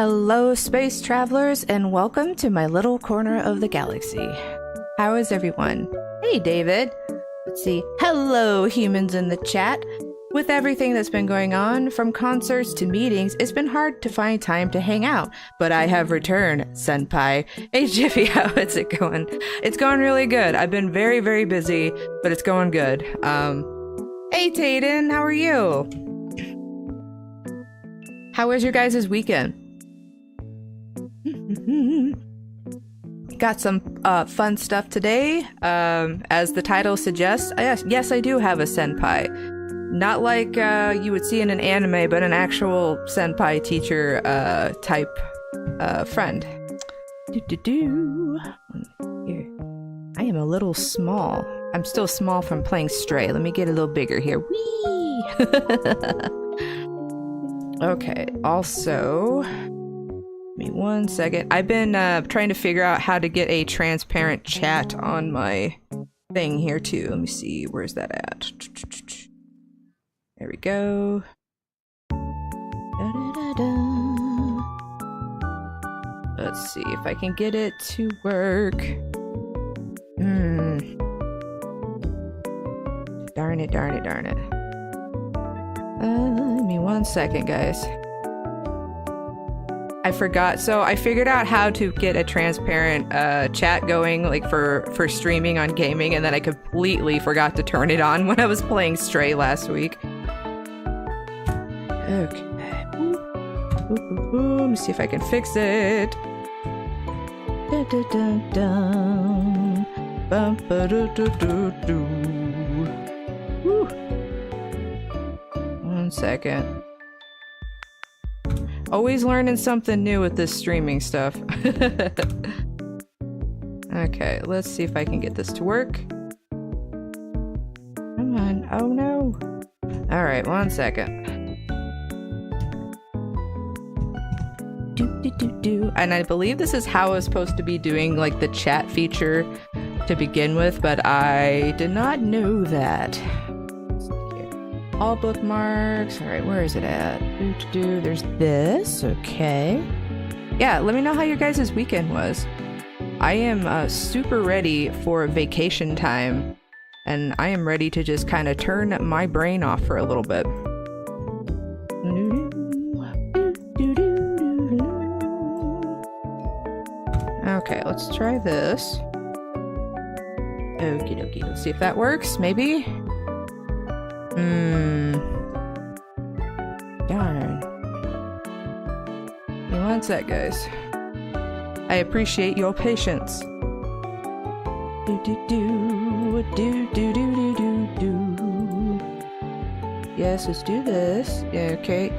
Hello, space travelers, and welcome to my little corner of the galaxy. How is everyone? Hey, David. Let's see. Hello, humans in the chat. With everything that's been going on, from concerts to meetings, it's been hard to find time to hang out. But I have returned, Senpai. Hey, Jiffy, how is it going? It's going really good. I've been very, very busy, but it's going good. Hey, Tayden, how are you? How was your guys' weekend? Got some fun stuff today. As the title suggests, yes, I do have a senpai. Not like you would see in an anime, but an actual senpai teacher type friend. Here. I am a little small. I'm still small from playing Stray. Let me get a little bigger here. Whee! Okay, also... Give me 1 second. I've been trying to figure out how to get a transparent chat on my thing here too. Let me see, where's that at? There we go. Let's see if I can get it to work. Darn it, darn it, darn it. Give me 1 second, guys. I forgot. So I figured out how to get a transparent chat going, like for streaming on gaming, and then I completely forgot to turn it on when I was playing Stray last week. Okay. Let me see if I can fix it. Dun, dun, dun, dun. Bum, ba, do, do, do, do. Woo. 1 second. Always learning something new with this streaming stuff. Okay, let's see if I can get this to work. Come on. Oh no. Alright, 1 second. And I believe this is how I was supposed to be doing like the chat feature to begin with, but I did not know that. All bookmarks. Alright, where is it at? There's this. Okay. Yeah, let me know how your guys' weekend was. I am super ready for vacation time, and I am ready to just kind of turn my brain off for a little bit. Okay, let's try this. Okie dokie. Let's see if that works. Maybe? Darn. Give me 1 sec, guys. I appreciate your patience. Yes, let's do this. Yeah, okay.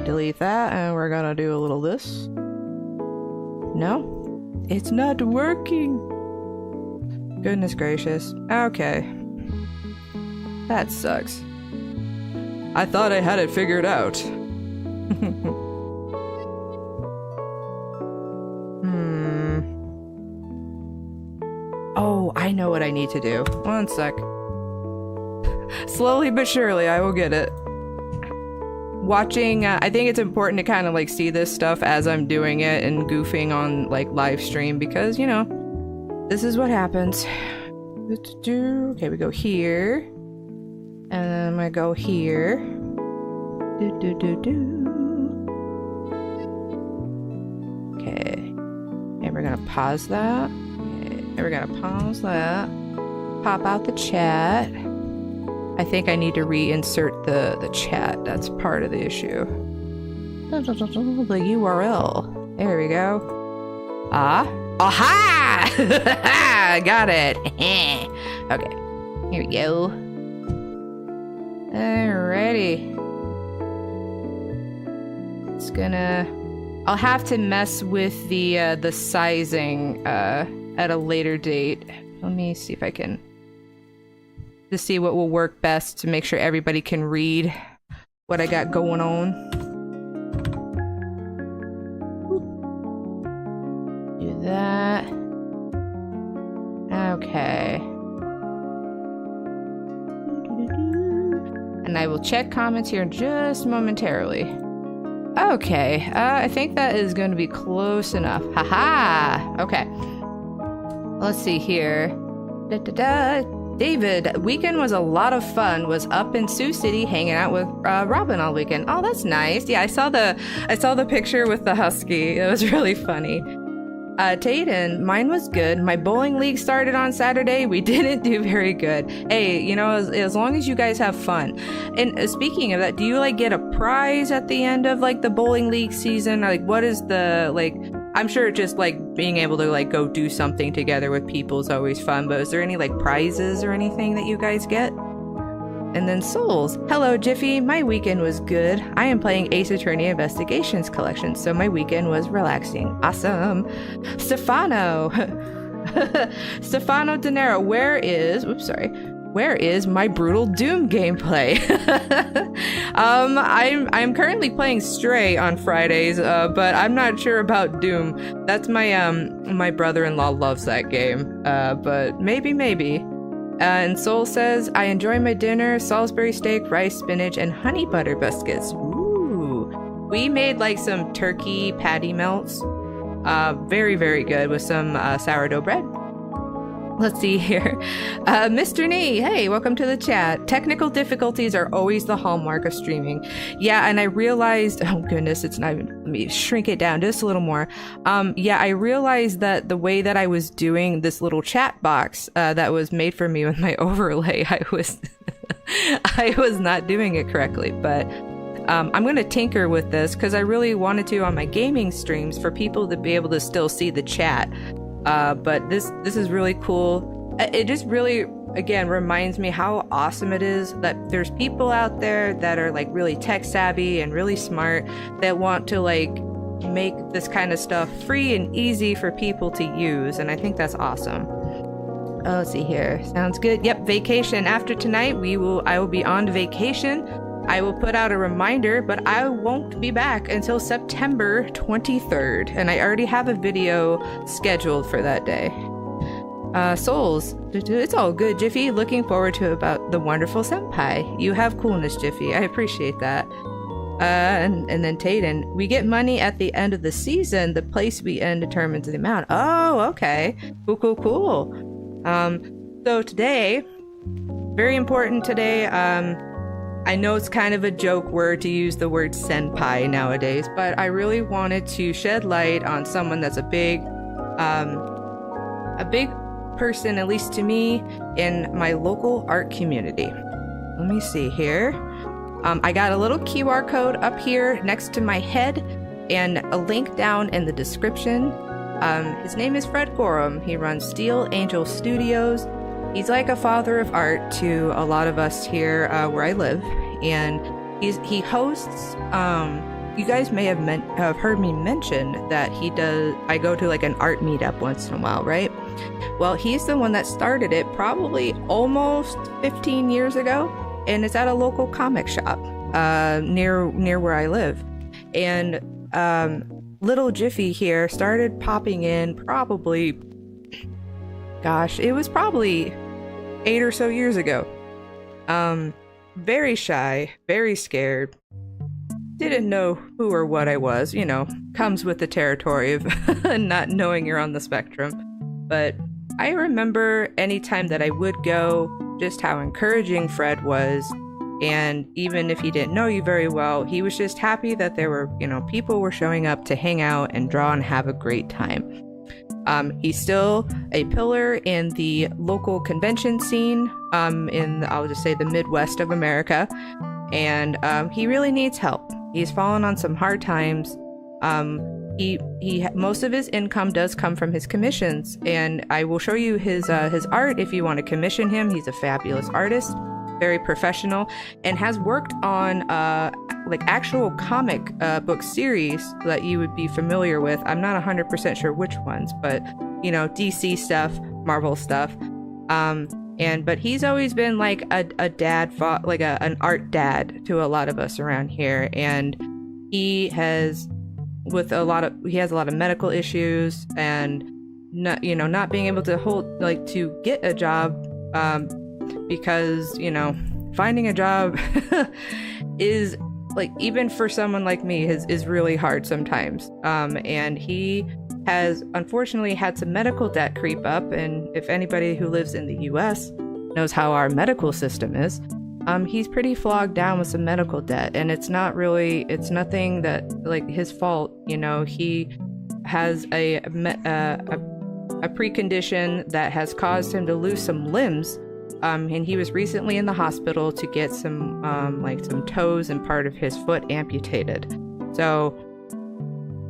Delete that, and we're gonna do a little this. No? It's not working! Goodness gracious. Okay. That sucks. I thought I had it figured out. Oh, I know what I need to do. 1 sec. Slowly but surely, I will get it. Watching, I think it's important to kind of like see this stuff as I'm doing it and goofing on like live stream because, you know, this is what happens. Okay, we go here. And then I'm gonna go here. Okay. And we're gonna pause that. Okay. And we're gonna pause that. Pop out the chat. I think I need to reinsert the chat. That's part of the issue. The URL. There we go. Aha! Got it. Okay. Here we go. Alrighty. It's gonna... I'll have to mess with the sizing at a later date. Let me see if I can... to see what will work best to make sure everybody can read what I got going on. Do that. Okay. And I will check comments here just momentarily. Okay, I think that is going to be close enough. Haha! Okay. Let's see here. David, weekend was a lot of fun. Was up in Sioux City hanging out with Robin all weekend. Oh, that's nice. Yeah, I saw the picture with the husky. It was really funny. Tayden, mine was good. My bowling league started on Saturday. We didn't do very good. Hey, you know, as long as you guys have fun. And speaking of that, do you like get a prize at the end of like the bowling league season? Or, like, what is the like? I'm sure just like being able to like go do something together with people is always fun. But is there any like prizes or anything that you guys get? And then Souls. Hello, Jiffy. My weekend was good. I am playing Ace Attorney Investigations Collection, so my weekend was relaxing. Awesome. Stefano. Stefano De Niro, where is my Brutal Doom gameplay? I'm currently playing Stray on Fridays, but I'm not sure about Doom. That's my brother-in-law loves that game, but maybe. And Soul says, I enjoy my dinner, Salisbury steak, rice, spinach, and honey butter biscuits. Ooh. We made like some turkey patty melts. Very, very good with some sourdough bread. Let's see here. Mr. Nee, hey, welcome to the chat. Technical difficulties are always the hallmark of streaming. Yeah, and I realized, oh goodness, it's not even, let me shrink it down just a little more. Yeah, I realized that the way that I was doing this little chat box that was made for me with my overlay, I was not doing it correctly, but I'm going to tinker with this because I really wanted to on my gaming streams for people to be able to still see the chat. But this is really cool. It just really, again, reminds me how awesome it is that there's people out there that are like really tech savvy and really smart that want to like make this kind of stuff free and easy for people to use. And I think that's awesome. Oh, let's see here. Sounds good. Yep. Vacation. After tonight, I will be on vacation. I will put out a reminder, but I won't be back until September 23rd, and I already have a video scheduled for that day. Souls, it's all good, Jiffy. Looking forward to about the wonderful Senpai. You have coolness, Jiffy. I appreciate that. And then Tayden, we get money at the end of the season. The place we end determines the amount. Oh, okay. Cool. So today, very important today, I know it's kind of a joke word to use the word senpai nowadays, but I really wanted to shed light on someone that's a big person, at least to me, in my local art community. Let me see here. I got a little QR code up here next to my head and a link down in the description. His name is Fred Gorham. He runs Steel Angel Studios. He's like a father of art to a lot of us here where I live, and he hosts. You guys may have heard me mention that I go to like an art meetup once in a while, right? Well, he's the one that started it probably almost 15 years ago, and it's at a local comic shop near where I live. And little Jiffy here started popping in probably. Gosh, it was probably 8 or so years ago. Very shy, very scared. Didn't know who or what I was, you know, comes with the territory of not knowing you're on the spectrum. But I remember anytime that I would go, just how encouraging Fred was. And even if he didn't know you very well, he was just happy that there were, you know, people were showing up to hang out and draw and have a great time. He's still a pillar in the local convention scene I'll just say the Midwest of America, and he really needs help. He's fallen on some hard times. He most of his income does come from his commissions, and I will show you his art if you want to commission him. He's a fabulous artist, very professional, and has worked on like actual comic book series that you would be familiar with. I'm not 100% sure which ones, but you know, DC stuff, Marvel stuff. But he's always been like a dad, like an art dad to a lot of us around here, and he has a lot of medical issues, and not being able to to get a job because finding a job is like, even for someone like me, is really hard sometimes. And he has unfortunately had some medical debt creep up, and if anybody who lives in the US knows how our medical system is, he's pretty flogged down with some medical debt, and it's nothing that like his fault. You know, he has a precondition that has caused him to lose some limbs, and he was recently in the hospital to get some toes and part of his foot amputated. So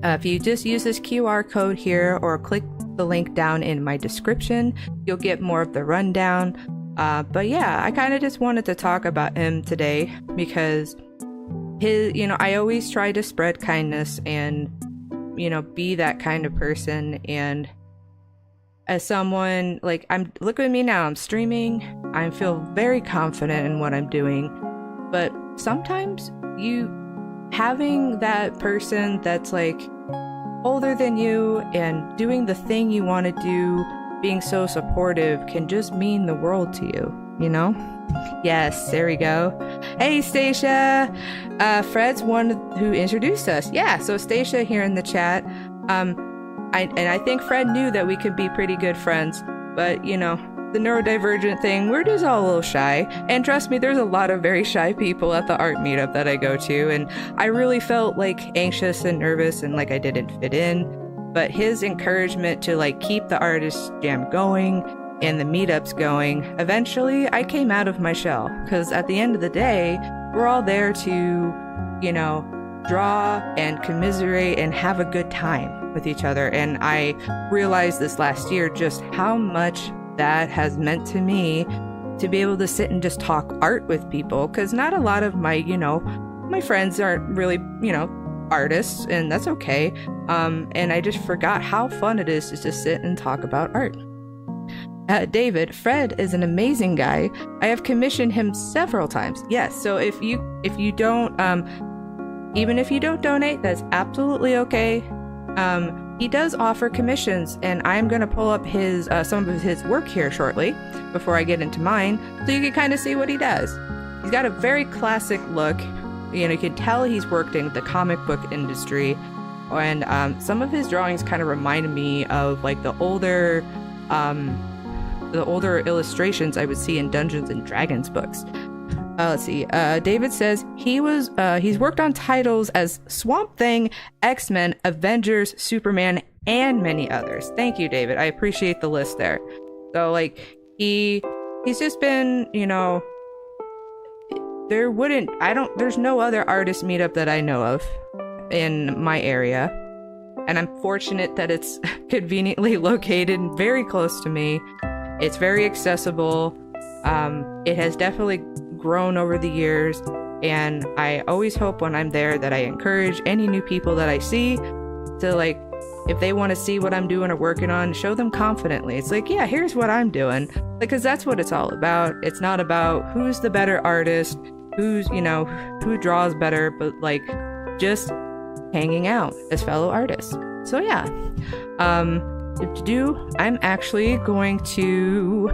if you just use this QR code here or click the link down in my description, you'll get more of the rundown. But yeah, I kind of just wanted to talk about him today because I always try to spread kindness and, be that kind of person. And as someone, like, look at me now, I'm streaming, I feel very confident in what I'm doing. But sometimes having that person that's like older than you and doing the thing you want to do, being so supportive, can just mean the world to you, Yes, there we go. Hey, Stacia! Fred's one who introduced us. Yeah, so Stacia here in the chat. I think Fred knew that we could be pretty good friends, but, the neurodivergent thing, we're just all a little shy. And trust me, there's a lot of very shy people at the art meetup that I go to, and I really felt like anxious and nervous and like I didn't fit in. But his encouragement to like keep the artist jam going and the meetups going, eventually I came out of my shell. Because at the end of the day, we're all there to, draw and commiserate and have a good time with each other. And I realized this last year just how much that has meant to me to be able to sit and just talk art with people. Because not a lot of my, my friends aren't really, artists, and that's okay. And I just forgot how fun it is to just sit and talk about art. David, Fred is an amazing guy. I have commissioned him several times. Yes, so if you don't, even if you don't donate, that's absolutely okay. He does offer commissions, and I'm gonna pull up his some of his work here shortly before I get into mine, so you can kind of see what he does. He's got a very classic look. You can tell he's worked in the comic book industry, and some of his drawings kind of remind me of like the older illustrations I would see in Dungeons and Dragons books. Let's see. David says he's worked on titles as Swamp Thing, X-Men, Avengers, Superman, and many others. Thank you, David. I appreciate the list there. So like he's just been, there's no other artist meetup that I know of in my area. And I'm fortunate that it's conveniently located very close to me. It's very accessible. It has definitely grown over the years. And I always hope when I'm there that I encourage any new people that I see to, like, if they want to see what I'm doing or working on, show them confidently. It's like, yeah, here's what I'm doing. Because that's what it's all about. It's not about who's the better artist, who draws better, but like just hanging out as fellow artists. So yeah, to do, I'm actually going to,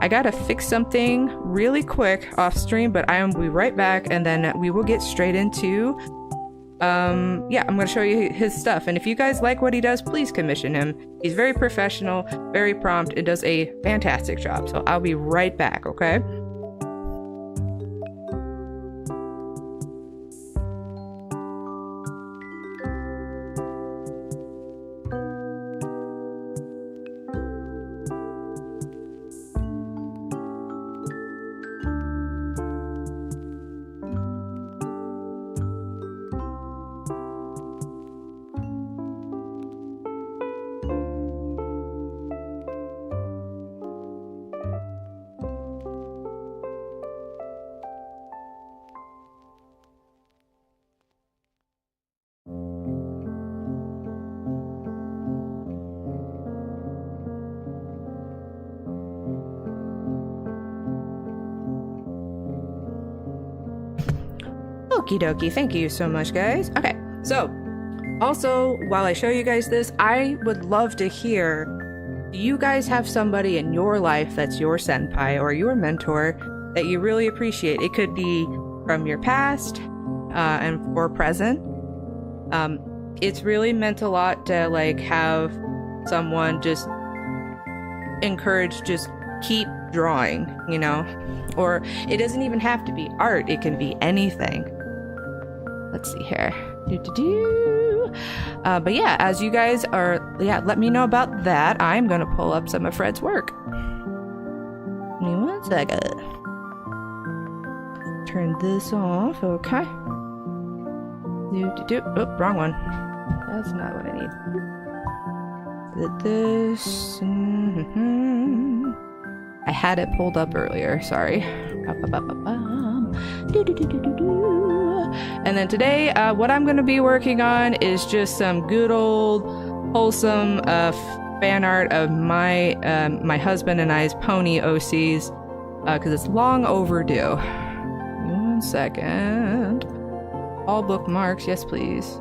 I gotta fix something really quick off stream, but I will be right back, and then we will get straight into, I'm gonna show you his stuff. And if you guys like what he does, please commission him. He's very professional, very prompt, and does a fantastic job. So I'll be right back, okay? Okie dokie, thank you so much, guys. Okay, so also, while I show you guys this, I would love to hear, do you guys have somebody in your life that's your senpai or your mentor that you really appreciate. It could be from your past or present. It's really meant a lot to like have someone just encourage, just keep drawing, you know? Or it doesn't even have to be art, it can be anything. Let's see here. But yeah, as you guys are, let me know about that. I'm gonna pull up some of Fred's work. Give me 1 second. Turn this off, okay. Oh, wrong one. That's not what I need. This. I had it pulled up earlier, sorry. And then today, what I'm going to be working on is just some good old wholesome fan art of my my husband and I's pony OCs, because it's long overdue. 1 second. All bookmarks, yes please.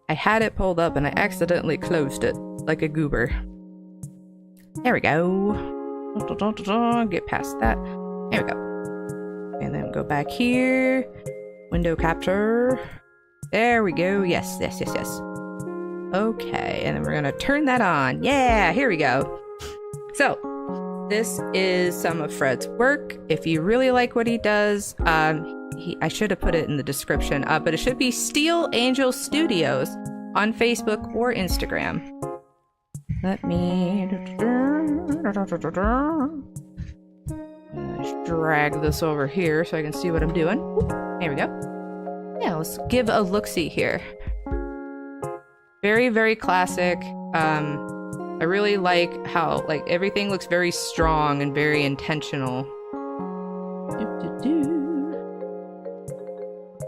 I had it pulled up and I accidentally closed it like a goober. There we go. Get past that. There we go. And then go back here. Window capture. There we go. Yes. Okay, and then we're gonna turn that on. Yeah, here we go. So, this is some of Fred's work. If you really like what he does, I should have put it in the description, but it should be Steel Angel Studios on Facebook or Instagram. Let me just drag this over here so I can see what I'm doing. There we go. Yeah, let's give a look-see here. Very, very classic. I really like how everything looks very strong and very intentional.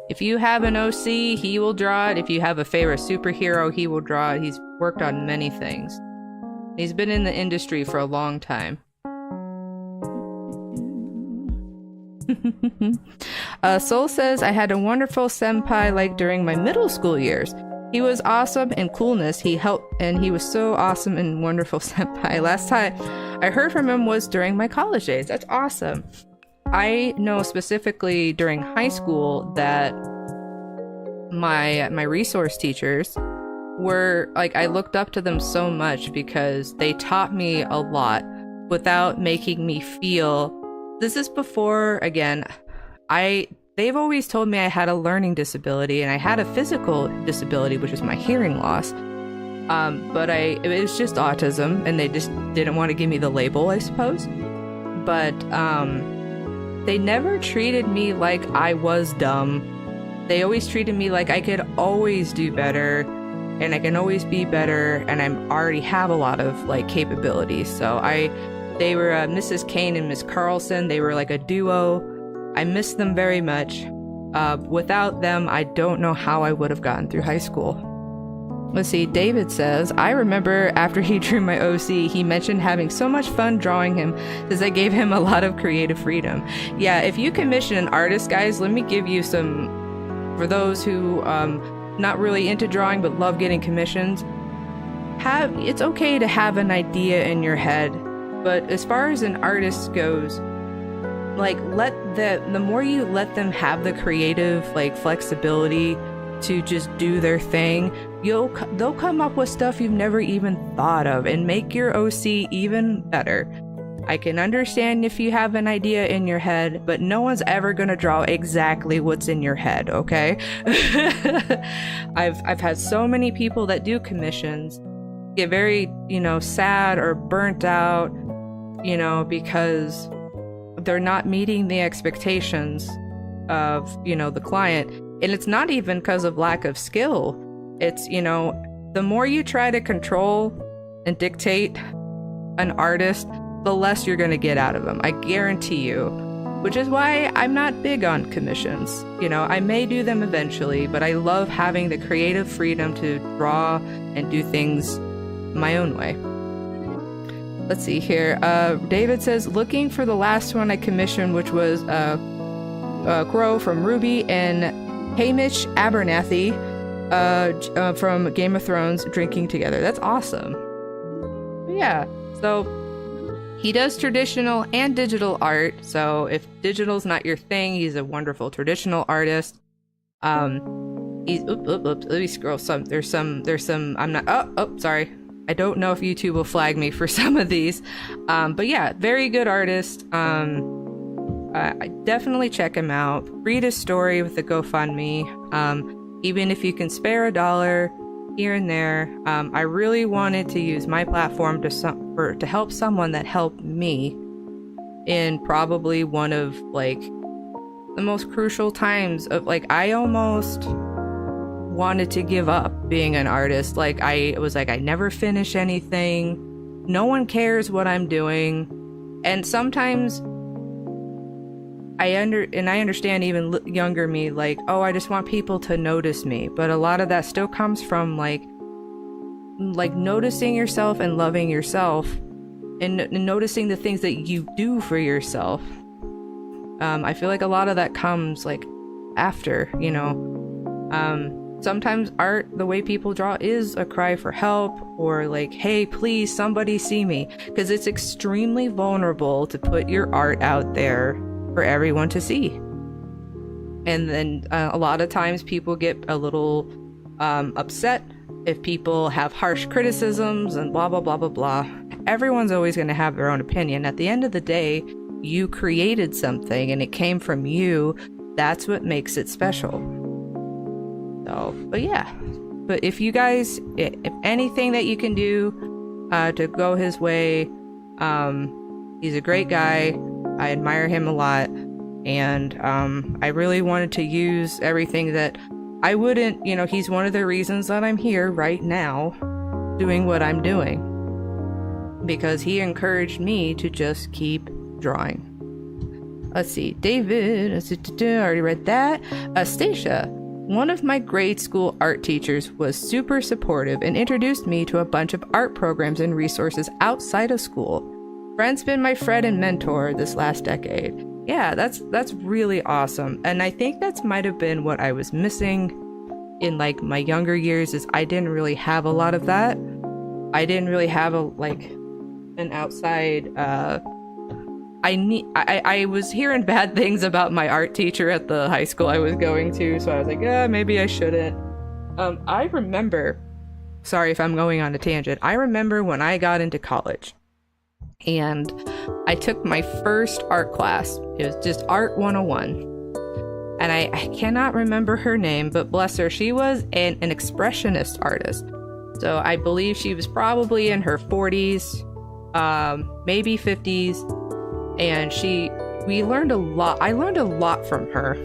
If you have an OC, he will draw it. If you have a favorite superhero, he will draw it. He's worked on many things. He's been in the industry for a long time. Soul says, I had a wonderful senpai during my middle school years. He was awesome in coolness. He helped, and he was so awesome and wonderful senpai. Last time I heard from him was during my college days. That's awesome. I know specifically during high school that my resource teachers were I looked up to them so much because they taught me a lot without making me feel. This is before, again, they've always told me I had a learning disability and I had a physical disability, which is my hearing loss. But it was just autism, and they just didn't want to give me the label, I suppose. But they never treated me like I was dumb. They always treated me like I could always do better, and I can always be better, and I already have a lot of capabilities. So they were Mrs. Kane and Miss Carlson. They were like a duo. I miss them very much. Without them, I don't know how I would have gotten through high school. Let's see, David says, I remember after he drew my OC, he mentioned having so much fun drawing him because I gave him a lot of creative freedom. Yeah, if you commission an artist, guys, let me give you some, for those who not really into drawing but love getting commissions, it's okay to have an idea in your head, but as far as an artist goes, the more you let them have the creative flexibility to just do their thing, they'll come up with stuff you've never even thought of and make your OC even better. I can understand if you have an idea in your head, but no one's ever gonna draw exactly what's in your head, okay? I've had so many people that do commissions get very, sad or burnt out, because they're not meeting the expectations of, the client. And it's not even because of lack of skill. It's, the more you try to control and dictate an artist, the less you're going to get out of them. I guarantee you. Which is why I'm not big on commissions. I may do them eventually, but I love having the creative freedom to draw and do things my own way. Let's see here. David says, looking for the last one I commissioned, which was Crow from Ruby, and Hamish Abernathy from Game of Thrones drinking together. That's awesome. Yeah, so he does traditional and digital art. So if digital's not your thing, he's a wonderful traditional artist. He's let me scroll some. There's some. I'm not. Sorry. I don't know if YouTube will flag me for some of these. But yeah, very good artist. I definitely check him out. Read his story with the GoFundMe. Even if you can spare $1 here and there. I really wanted to use my platform to help someone that helped me in probably one of like the most crucial times of like, I almost wanted to give up being an artist. Like I was like, I never finish anything. No one cares what I'm doing. And sometimes I understand even younger me, like, oh, I just want people to notice me. But a lot of that still comes from like noticing yourself and loving yourself and noticing the things that you do for yourself. I feel like a lot of that comes like after, you know. Sometimes art, the way people draw, is a cry for help or like, hey, please, somebody see me. Because it's extremely vulnerable to put your art out there for everyone to see. And then a lot of times people get a little upset if people have harsh criticisms and blah, blah, blah, blah, blah. Everyone's always going to have their own opinion. At the end of the day, you created something and it came from you. That's what makes it special. So, but yeah. But if you guys, if anything that you can do to go his way, he's a great guy. I admire him a lot, and I really wanted to use everything that I wouldn't, you know, he's one of the reasons that I'm here right now doing what I'm doing, because he encouraged me to just keep drawing. Let's see, David, I already read that. Stacia, one of my grade school art teachers was super supportive and introduced me to a bunch of art programs and resources outside of school. Friend's been my friend and mentor this last decade. Yeah, that's really awesome. And I think that's might have been what I was missing in like my younger years, is I didn't really have a lot of that. I didn't really have an outside I was hearing bad things about my art teacher at the high school I was going to, so I was like, maybe I shouldn't. I remember, sorry if I'm going on a tangent, I remember when I got into college and I took my first art class. It was just Art 101. And I cannot remember her name, but bless her, she was an expressionist artist. So I believe she was probably in her 40s, maybe 50s. And we learned a lot. I learned a lot from her.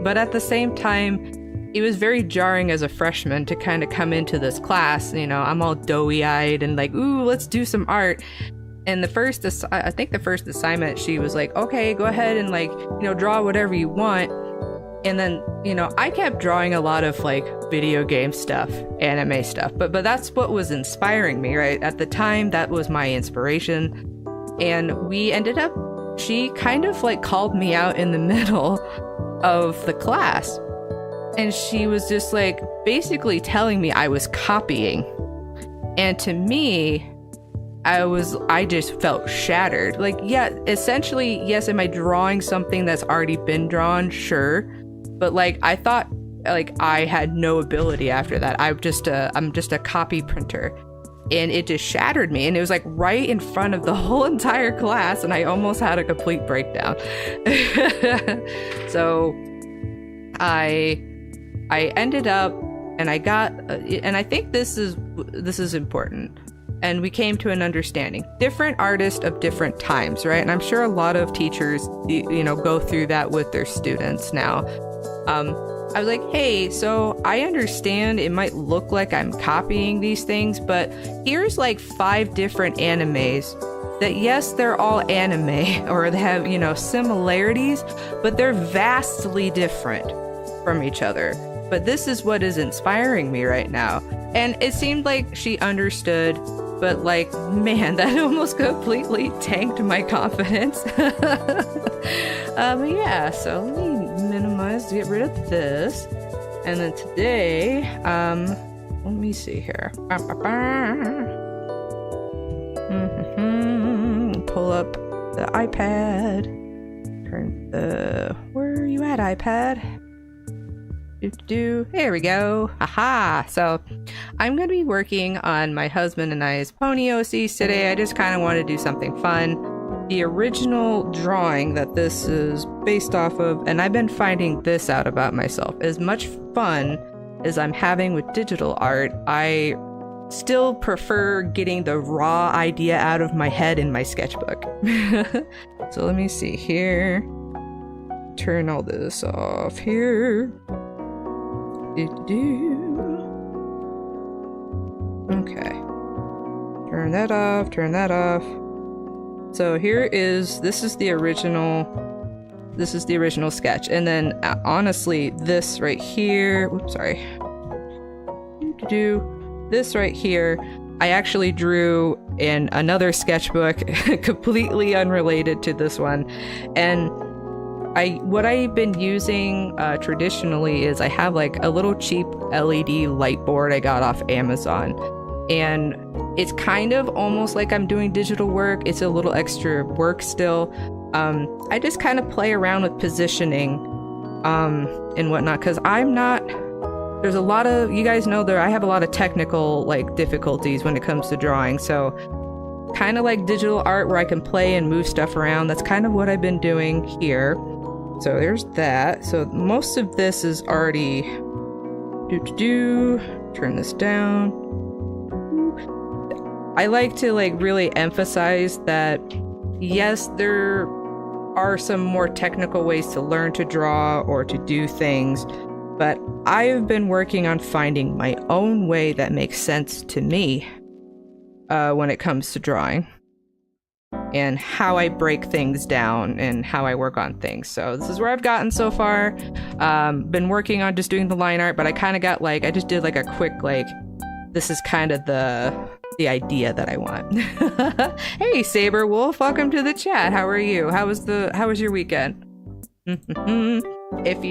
But at the same time, it was very jarring as a freshman to kind of come into this class. You know, I'm all doughy-eyed and like, ooh, let's do some art. And I think the first assignment, she was like, okay, go ahead and like, you know, draw whatever you want. And then, you know, I kept drawing a lot of like video game stuff, anime stuff, but that's what was inspiring me, right? At the time, that was my inspiration. And she kind of like called me out in the middle of the class. And she was just like basically telling me I was copying. And to me, I just felt shattered. Like, yeah, essentially, yes, am I drawing something that's already been drawn? Sure. But like, I thought like I had no ability after that. I'm just a copy printer. And it just shattered me. And it was like right in front of the whole entire class. And I almost had a complete breakdown. So I ended up, and I got, and I think this is important. And we came to an understanding. Different artists of different times, right? And I'm sure a lot of teachers, you know, go through that with their students now. I was like, hey, so I understand it might look like I'm copying these things, but here's like 5 different animes that, yes, they're all anime or they have, you know, similarities, but they're vastly different from each other. But this is what is inspiring me right now. And it seemed like she understood, but like, man, that almost completely tanked my confidence. But yeah, so let me is get rid of this. And then today, let me see here. Pull up the iPad. Turn the... Where are you at, iPad? There we go. Haha. So I'm going to be working on my husband and I's pony OCs today. I just kind of want to do something fun. The original drawing that this is based off of, and I've been finding this out about myself, as much fun as I'm having with digital art, I still prefer getting the raw idea out of my head in my sketchbook. So let me see here. Turn all this off here. Okay. Turn that off, turn that off. So this is the original sketch. And then honestly, this right here, whoops, sorry. This right here, I actually drew in another sketchbook, completely unrelated to this one. And what I've been using traditionally is I have like a little cheap LED light board I got off Amazon. And it's kind of almost like I'm doing digital work. It's a little extra work still. I just kind of play around with positioning and whatnot, because there's a lot of, you guys know I have a lot of technical like difficulties when it comes to drawing. So kind of like digital art where I can play and move stuff around. That's kind of what I've been doing here. So there's that. So most of this is already turn this down. I like to like really emphasize that yes, there are some more technical ways to learn to draw or to do things, but I've been working on finding my own way that makes sense to me when it comes to drawing and how I break things down and how I work on things. So this is where I've gotten so far. Been working on just doing the line art, but I kind of got like, I just did like a quick like, this is kind of the idea that I want. Hey Saber Wolf, welcome to the chat. How are you? How was your weekend? If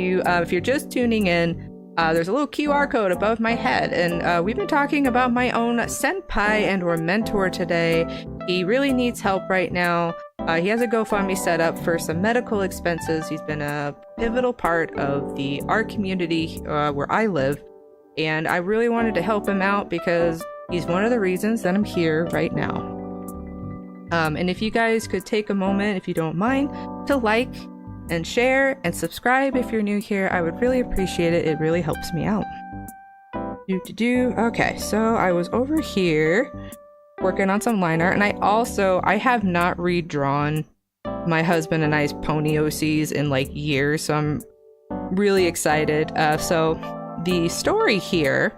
you're just tuning in, there's a little QR code above my head, and we've been talking about my own senpai and or mentor today. He really needs help right now. He has a GoFundMe set up for some medical expenses. He's been a pivotal part of the art community where I live, and I really wanted to help him out because he's one of the reasons that I'm here right now. And if you guys could take a moment, if you don't mind, to like and share and subscribe if you're new here, I would really appreciate it. It really helps me out. Okay, so I was over here working on some line art, and I have not redrawn my husband and I's pony OCs in like years, so I'm really excited. So the story here,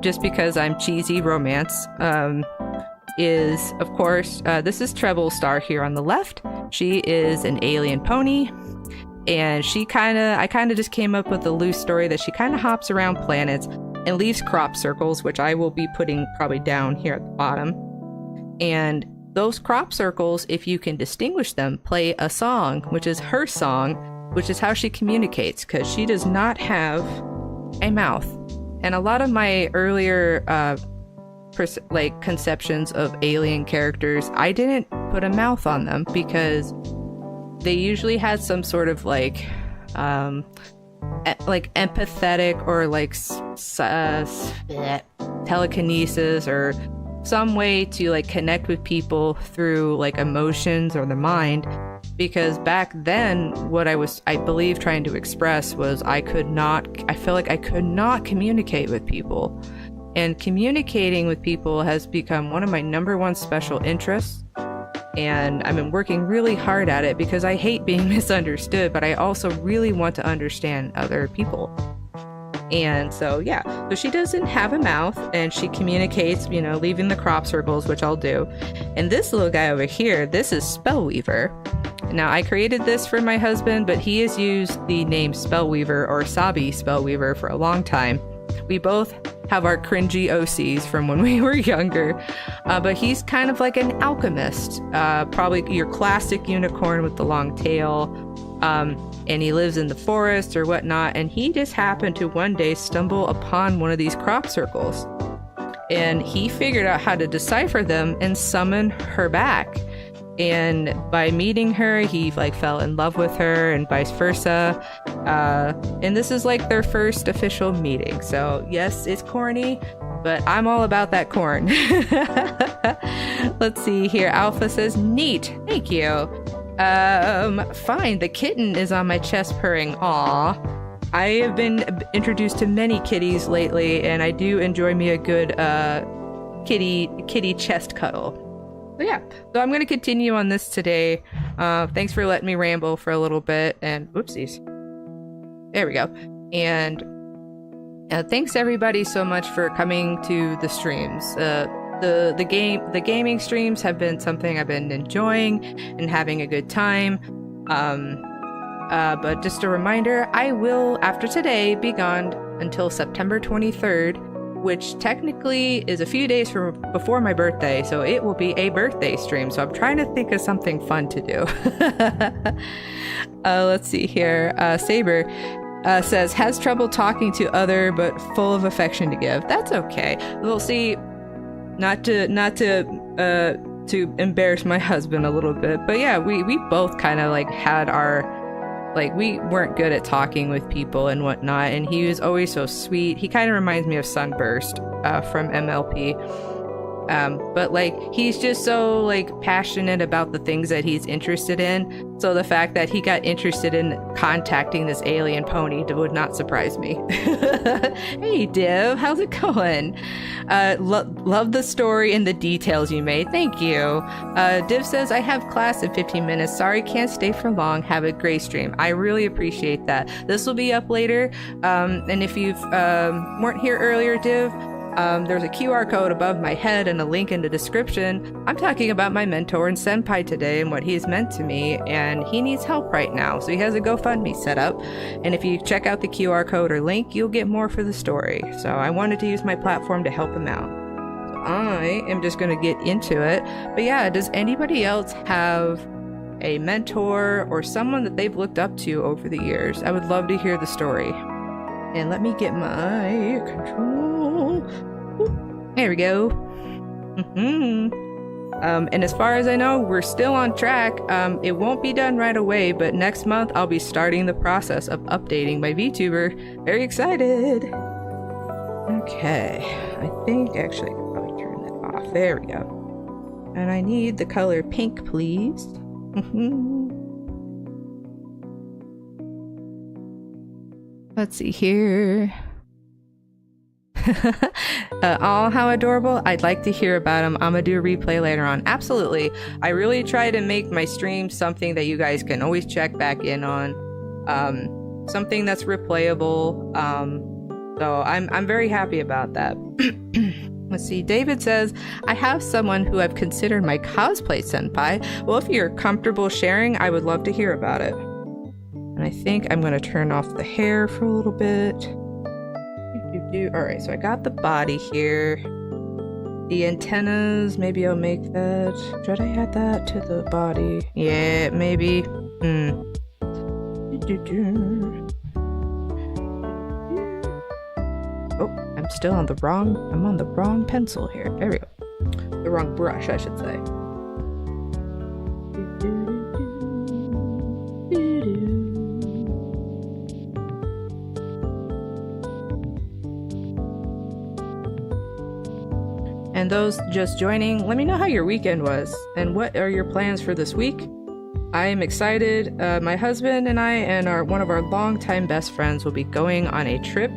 just because I'm cheesy romance, is of course this is Treble Star here on the left. She is an alien pony, and I kind of just came up with a loose story that she kind of hops around planets and leaves crop circles, which I will be putting probably down here at the bottom. And those crop circles, if you can distinguish them, play a song, which is her song, which is how she communicates, because she does not have a mouth. And a lot of my earlier conceptions of alien characters, I didn't put a mouth on them because they usually had some sort of like empathetic or like telekinesis or some way to like connect with people through like emotions or the mind. Because back then, what I believe trying to express was I feel like I could not communicate with people. And communicating with people has become one of my #1 special interests. And I've been working really hard at it because I hate being misunderstood, but I also really want to understand other people. And so, yeah, so she doesn't have a mouth and she communicates, leaving the crop circles, which I'll do. And this little guy over here, this is Spellweaver. Now, I created this for my husband, but he has used the name Spellweaver or Sabi Spellweaver for a long time. We both have our cringy OCs from when we were younger, but he's kind of like an alchemist, probably your classic unicorn with the long tail. And he lives in the forest or whatnot, and he just happened to one day stumble upon one of these crop circles. And he figured out how to decipher them and summon her back. And by meeting her, he like fell in love with her and vice versa. And this is like their first official meeting. So yes, it's corny, but I'm all about that corn. Let's see here. Alpha says, neat. Thank you. Fine. The kitten is on my chest purring. Aw. I have been introduced to many kitties lately, and I do enjoy me a good kitty chest cuddle. So yeah, so I'm going to continue on this today. Thanks for letting me ramble for a little bit, and whoopsies. There we go. And thanks everybody so much for coming to the streams. The gaming streams have been something I've been enjoying and having a good time. But just a reminder, I will, after today, be gone until September 23rd, which technically is a few days before my birthday, so it will be a birthday stream. So I'm trying to think of something fun to do. Let's see here. Saber says, has trouble talking to other, but full of affection to give. That's okay. We'll see. Not to embarrass my husband a little bit, but yeah, we both kind of like had our. Like, we weren't good at talking with people and whatnot, and he was always so sweet. He kind of reminds me of Sunburst from MLP. But, like, he's just so, like, passionate about the things that he's interested in. So the fact that he got interested in contacting this alien pony would not surprise me. Hey, Div, how's it going? Love the story and the details you made. Thank you. Div says, I have class in 15 minutes. Sorry, can't stay for long. Have a great stream. I really appreciate that. This will be up later. And if you weren't here earlier, Div, there's a QR code above my head and a link in the description. I'm talking about my mentor and Senpai today and what he's meant to me, and he needs help right now, so he has a GoFundMe set up. And if you check out the QR code or link, you'll get more for the story. So I wanted to use my platform to help him out. So I am just going to get into it. But yeah, does anybody else have a mentor or someone that they've looked up to over the years? I would love to hear the story. And let me get my control. There we go. And as far as I know, we're still on track. It won't be done right away, but next month I'll be starting the process of updating my VTuber. Very excited. Okay, I think actually I can probably turn that off. There we go. And I need the color pink, please. Let's see here. Oh, how adorable. I'd like to hear about him. I'm gonna do a replay later on. Absolutely. I really try to make my streams something that you guys can always check back in on. Something that's replayable. So I'm very happy about that. Let's see. David says, I have someone who I've considered my cosplay senpai. Well, if you're comfortable sharing, I would love to hear about it. And I think I'm going to turn off the hair for a little bit. Alright, so I got the body here. The antennas, maybe I'll make that. Should I add that to the body? Yeah, maybe. Oh, I'm still on the wrong pencil here. There we go. The wrong brush, I should say. And those just joining, let me know how your weekend was and what are your plans for this week. I am excited. My husband and I and one of our longtime best friends will be going on a trip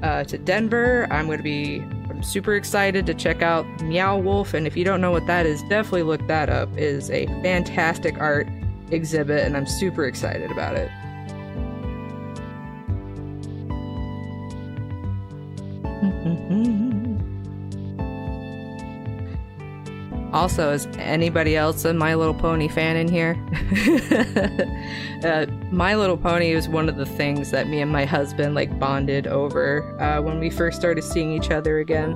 to Denver. I'm super excited to check out Meow Wolf, and if you don't know what that is, definitely look that up. It is a fantastic art exhibit, and I'm super excited about it. Also, is anybody else a My Little Pony fan in here? My Little Pony is one of the things that me and my husband bonded over when we first started seeing each other again.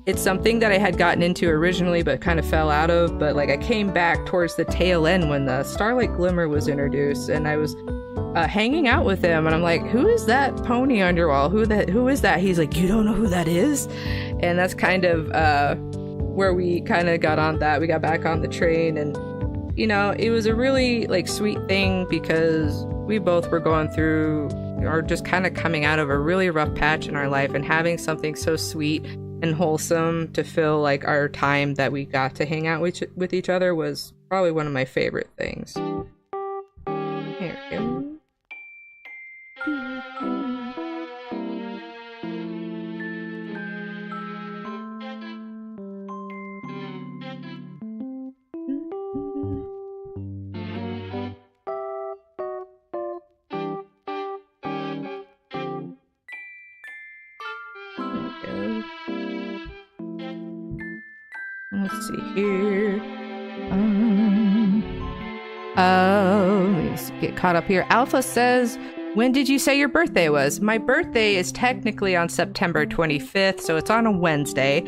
it's something that I had gotten into originally but kind of fell out of, but like I came back towards the tail end when the Starlight Glimmer was introduced, and I was hanging out with him, and I'm like, who is that pony on your wall? Who is that? He's like, you don't know who that is? And that's kind of where we kind of got on that. We got back on the train, and you know, it was a really like sweet thing because we both were going through or just kind of coming out of a really rough patch in our life, and having something so sweet and wholesome to fill like our time that we got to hang out with each other was probably one of my favorite things. Here we go. Let's see here. Let me get caught up here. Alpha says, when did you say your birthday was? My birthday is technically on September 25th, so it's on a Wednesday.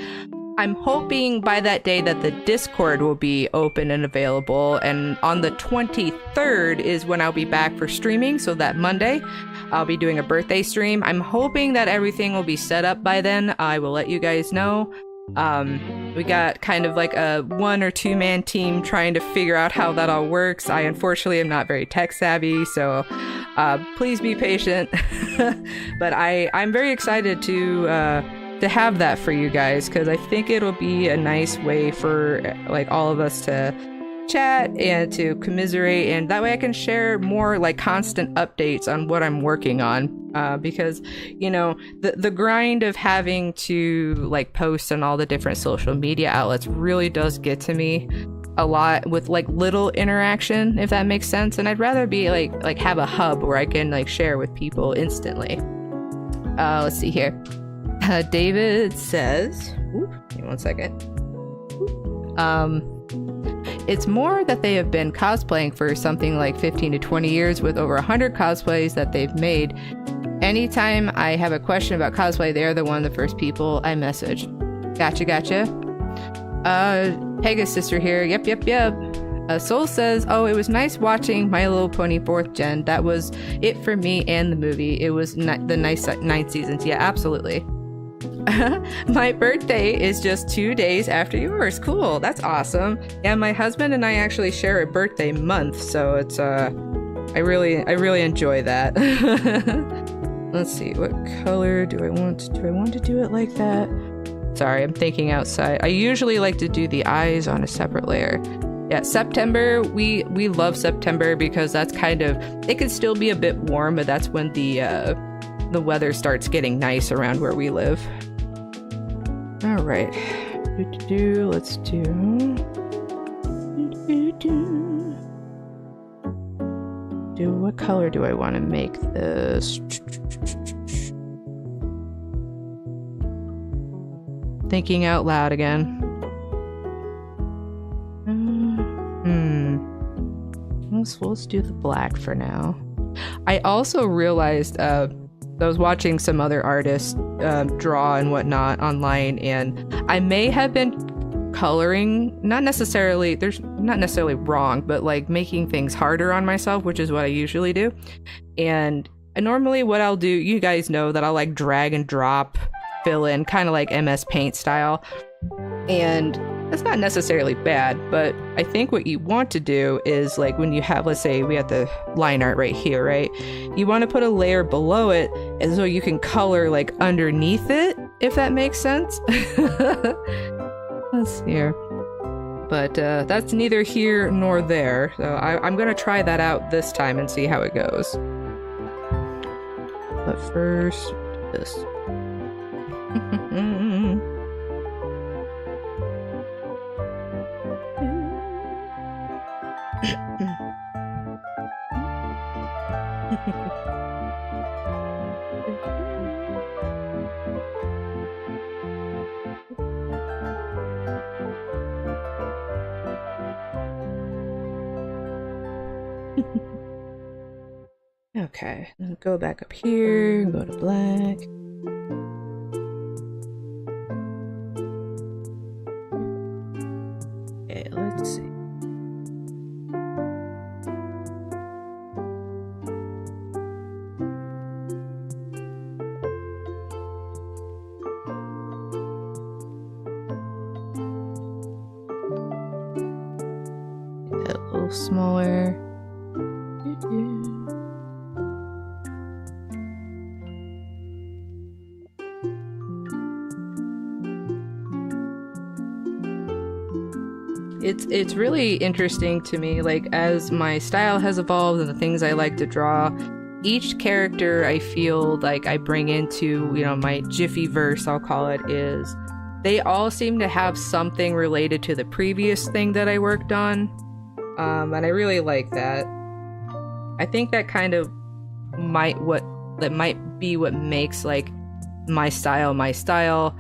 I'm hoping by that day that the Discord will be open and available, and on the 23rd is when I'll be back for streaming, so that Monday I'll be doing a birthday stream. I'm hoping that everything will be set up by then. I will let you guys know. We got kind of like a 1 or 2 man team trying to figure out how that all works. I unfortunately am not very tech savvy, so please be patient. But I'm very excited to have that for you guys, because I think it'll be a nice way for like all of us to chat and to commiserate, and that way I can share more like constant updates on what I'm working on, because you know, the grind of having to like post on all the different social media outlets really does get to me a lot, with like little interaction, if that makes sense. And I'd rather be like have a hub where I can like share with people instantly. Let's see here. David says, give me 1 second. It's more that they have been cosplaying for something like 15 to 20 years with over 100 cosplays that they've made. Anytime I have a question about cosplay, they're the first people I message. Gotcha. Pegasus sister here. Yep. Soul says, oh, it was nice watching My Little Pony 4th Gen. That was it for me and the movie. It was the nice 9 seasons. Yeah, absolutely. My birthday is just 2 days after yours. Cool, that's awesome. Yeah, my husband and I actually share a birthday month, so it's I really enjoy that. Let's see, what color do I want to do it like that? Sorry, I'm thinking outside. I usually like to do the eyes on a separate layer. Yeah, September, we love September because that's kind of, it can still be a bit warm, but that's when the weather starts getting nice around where we live. All right, let's do. What color do I want to make this? Thinking out loud again. Let's do the black for now. I also realized I was watching some other artists draw and whatnot online, and I may have been coloring, not necessarily wrong, but like making things harder on myself, which is what I usually do. And normally what I'll do, you guys know that I'll like drag and drop, fill in, kind of like MS Paint style. And that's not necessarily bad, but I think what you want to do is like when you have, let's say we have the line art right here, right? You want to put a layer below it, and so you can color like underneath it, if that makes sense. Let's see here. But that's neither here nor there. So I'm gonna try that out this time and see how it goes. But first, this. Okay, go back up here, go to black. smaller. It's really interesting to me, like, as my style has evolved and the things I like to draw, each character I feel like I bring into, you know, my Jiffy verse, I'll call it, is they all seem to have something related to the previous thing that I worked on. And I really like that. I think that kind of might be what makes like my style.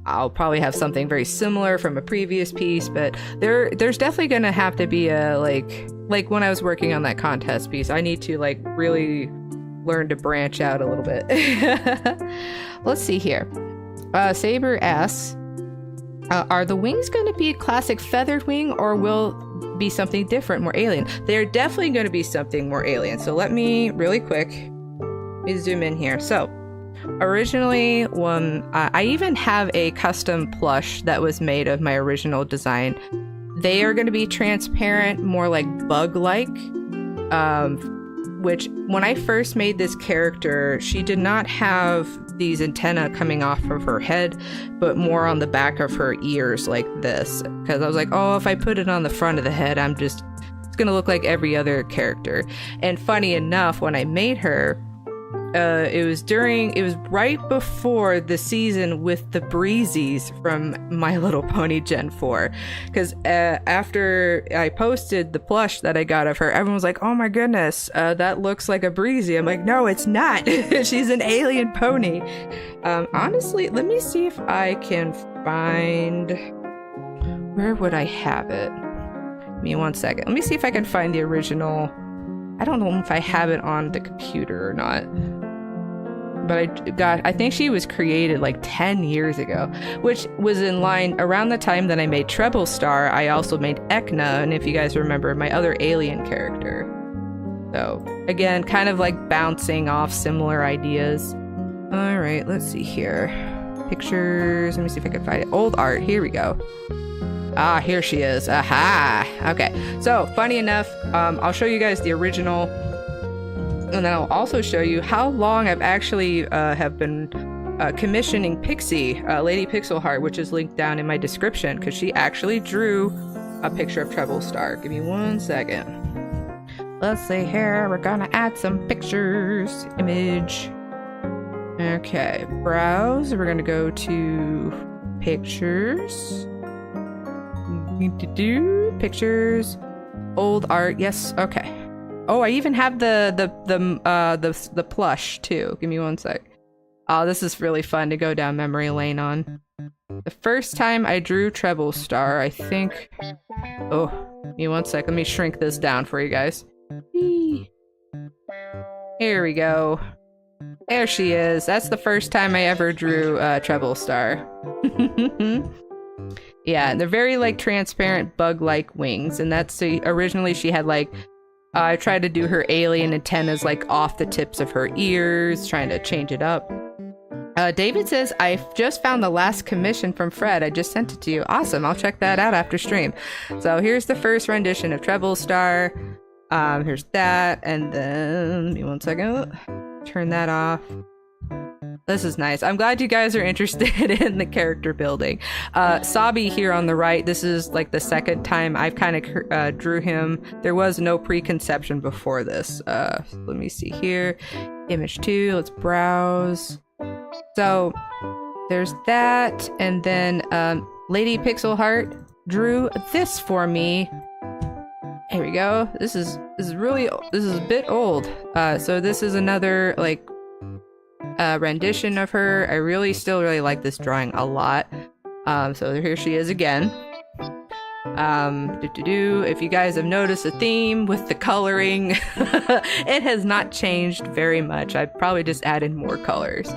I'll probably have something very similar from a previous piece, but there's definitely gonna have to be a like when I was working on that contest piece, I need to like really learn to branch out a little bit. Let's see here. Saber asks, are the wings going to be a classic feathered wing, or will be something different, more alien? They're definitely going to be something more alien. So let me really quick, let me zoom in here. So originally, I even have a custom plush that was made of my original design. They are going to be transparent, more like bug-like, which when I first made this character, she did not have these antennae coming off of her head, but more on the back of her ears like this. Because I was like, oh, if I put it on the front of the head, it's gonna look like every other character. And funny enough, when I made her, it was right before the season with the Breezies from My Little Pony Gen 4. Because after I posted the plush that I got of her, everyone was like, oh my goodness, that looks like a Breezy. I'm like, no, it's not. She's an alien pony. Honestly, let me see if I can find... Where would I have it? Give me 1 second. Let me see if I can find the original... I don't know if I have it on the computer or not. But I think she was created like 10 years ago, which was in line around the time that I made Treble Star. I also made Ekna, and if you guys remember, my other alien character. So again, kind of like bouncing off similar ideas. All right, let's see here. Pictures, let me see if I can find it. Old art, here we go. Ah, here she is. Aha! Okay, so funny enough, I'll show you guys the original, and then I'll also show you how long I've actually have been commissioning Pixie, Lady Pixel Heart, which is linked down in my description, because she actually drew a picture of Treble Star. Give me 1 second. Let's see here, we're gonna add some pictures. Image. Okay, browse. We're gonna go to pictures. Pictures, old art. Yes, okay. Oh, I even have the plush too. Give me 1 sec. Oh, this is really fun to go down memory lane on. The first time I drew Treble Star, I think. Oh, give me 1 sec. Let me shrink this down for you guys. Here we go. There she is. That's the first time I ever drew Treble Star. Yeah, they're very like transparent bug-like wings, and that's originally she had like I tried to do her alien antennas like off the tips of her ears, trying to change it up. David says, I've just found the last commission from Fred. I just sent it to you. Awesome, I'll check that out after stream. So here's the first rendition of Treble Star. Here's that, and then give me 1 second. Turn that off. This is nice. I'm glad you guys are interested in the character building. Sabi here on the right, this is like the second time I've kind of drew him. There was no preconception before this. Let me see here. Image 2, let's browse. So there's that, and then Lady Pixel Heart drew this for me. Here we go. This is a bit old. So this is another like rendition of her. I still really like this drawing a lot. So here she is again. If you guys have noticed a theme with the coloring, it has not changed very much. I probably just added more colors.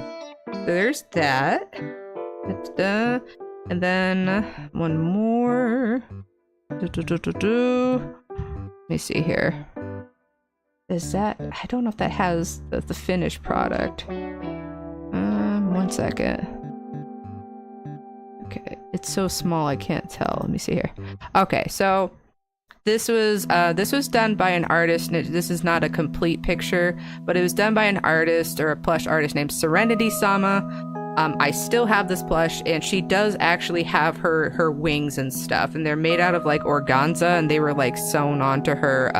So there's that. And then one more. Let me see here. Is that... I don't know if that has the finished product. 1 second. Okay, it's so small I can't tell. Let me see here. Okay, so this was done by an artist. This is not a complete picture, but it was done by an artist or a plush artist named Serenity Sama. I still have this plush, and she does actually have her wings and stuff, and they're made out of like organza, and they were like sewn onto her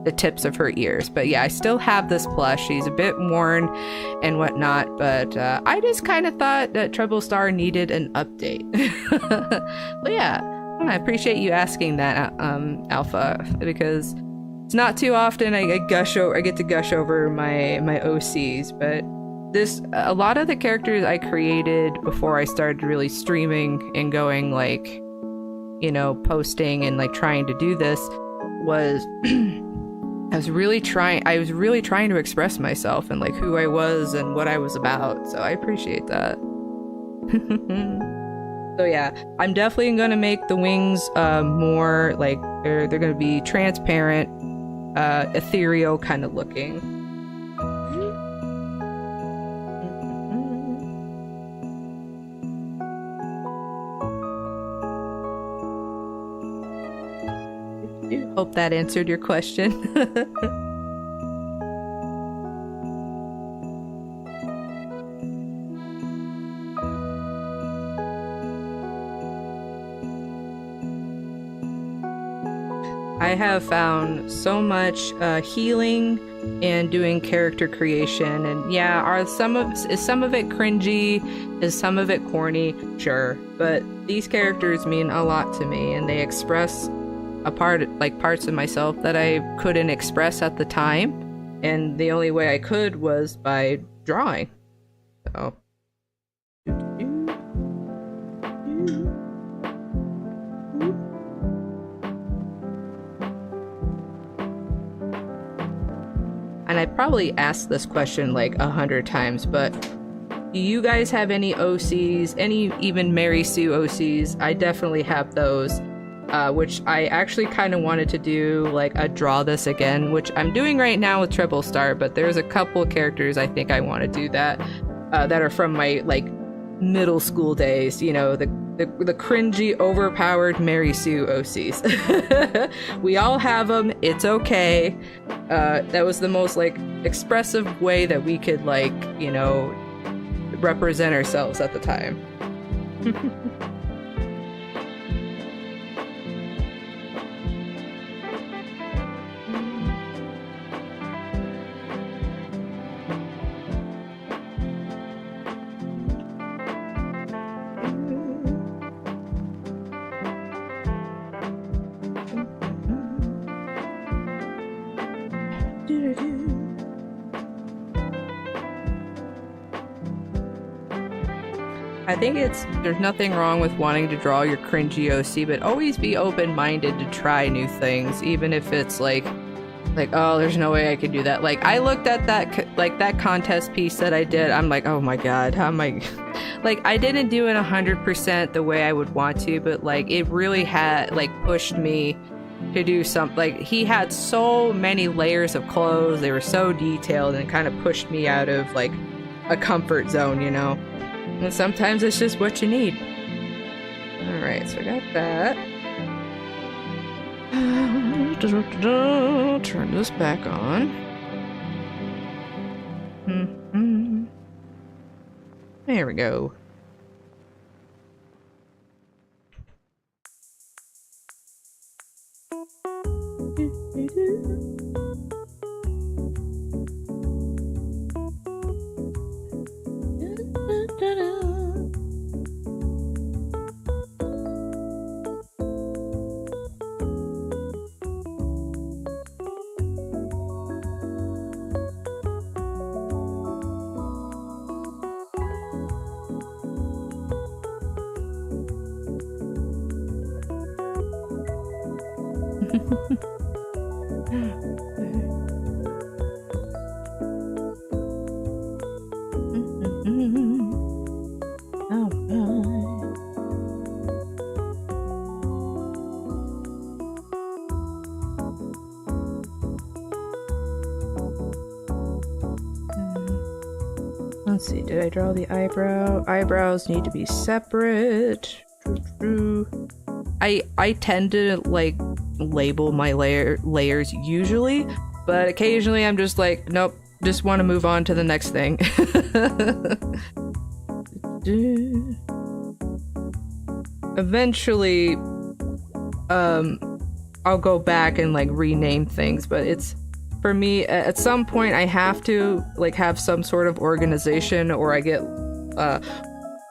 the tips of her ears. But yeah, I still have this plush. She's a bit worn and whatnot, but I just kind of thought that Treble Star needed an update. But yeah, I appreciate you asking that, Alpha, because it's not too often I get to gush over my OCs, but a lot of the characters I created before I started really streaming and going like, you know, posting and like trying to do this was I was really trying to express myself and like who I was and what I was about. So I appreciate that. So yeah, I'm definitely gonna make the wings more like they're gonna be transparent, ethereal kind of looking. Hope that answered your question. I have found so much healing and doing character creation, and yeah, is some of it cringy? Is some of it corny? Sure, but these characters mean a lot to me, and they express parts of myself that I couldn't express at the time, and the only way I could was by drawing. So and I probably asked this question like 100 times, but do you guys have any OCs, any even Mary Sue OCs? I definitely have those. Which I actually kind of wanted to do, like, a draw this again, which I'm doing right now with Treble Star, but there's a couple of characters I think I want to do that are from my, like, middle school days, you know, the cringy, overpowered Mary Sue OCs. We all have them, it's okay. That was the most, like, expressive way that we could, like, you know, represent ourselves at the time. I think there's nothing wrong with wanting to draw your cringy OC, but always be open-minded to try new things, even if it's like, oh, there's no way I could do that. Like, I looked at that contest piece that I did, I'm like, oh my god, how am I... Like, I didn't do it 100% the way I would want to, but, like, it really had, like, pushed me to do something. Like, he had so many layers of clothes, they were so detailed, and it kind of pushed me out of, like, a comfort zone, you know? And sometimes it's just what you need. Alright, so I got that. Turn this back on. There we go. Let's see, did I draw the eyebrow? Eyebrows need to be separate. I tend to like label my layers usually, but occasionally I'm just like, nope, just want to move on to the next thing. Eventually, I'll go back and like rename things, but it's, for me, at some point I have to like have some sort of organization, or I get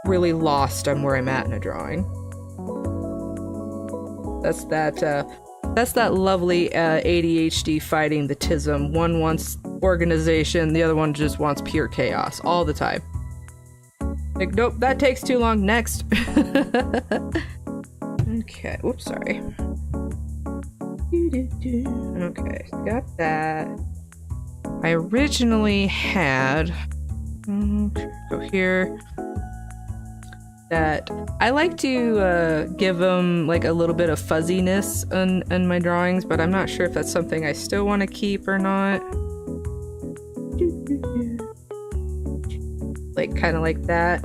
really lost on where I'm at in a drawing. That's that lovely ADHD fighting the tism. One wants organization, the other one just wants pure chaos all the time. Like, nope, that takes too long. Next. Okay, oops, sorry. Okay, got that. I originally had, go here, that I like to give them like a little bit of fuzziness in my drawings, but I'm not sure if that's something I still want to keep or not. Like, kind of like that.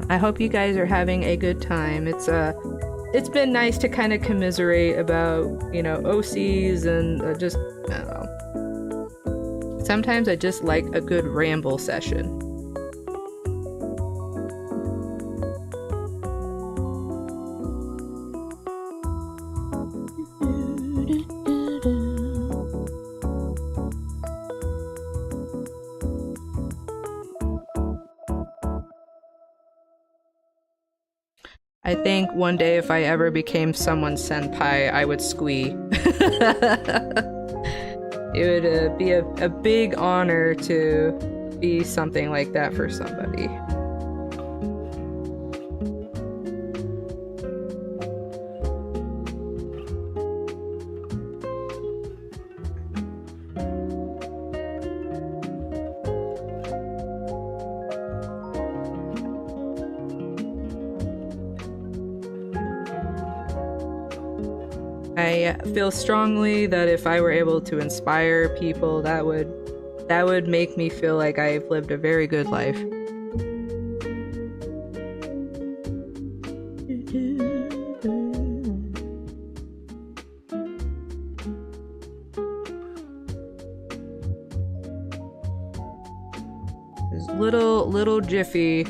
I hope you guys are having a good time. It's been nice to kind of commiserate about, you know, OCs and just, I don't know. Sometimes I just like a good ramble session. I think one day if I ever became someone's senpai, I would squee. It would be a big honor to be something like that for somebody. I feel strongly that if I were able to inspire people, that would make me feel like I've lived a very good life. This little Jiffy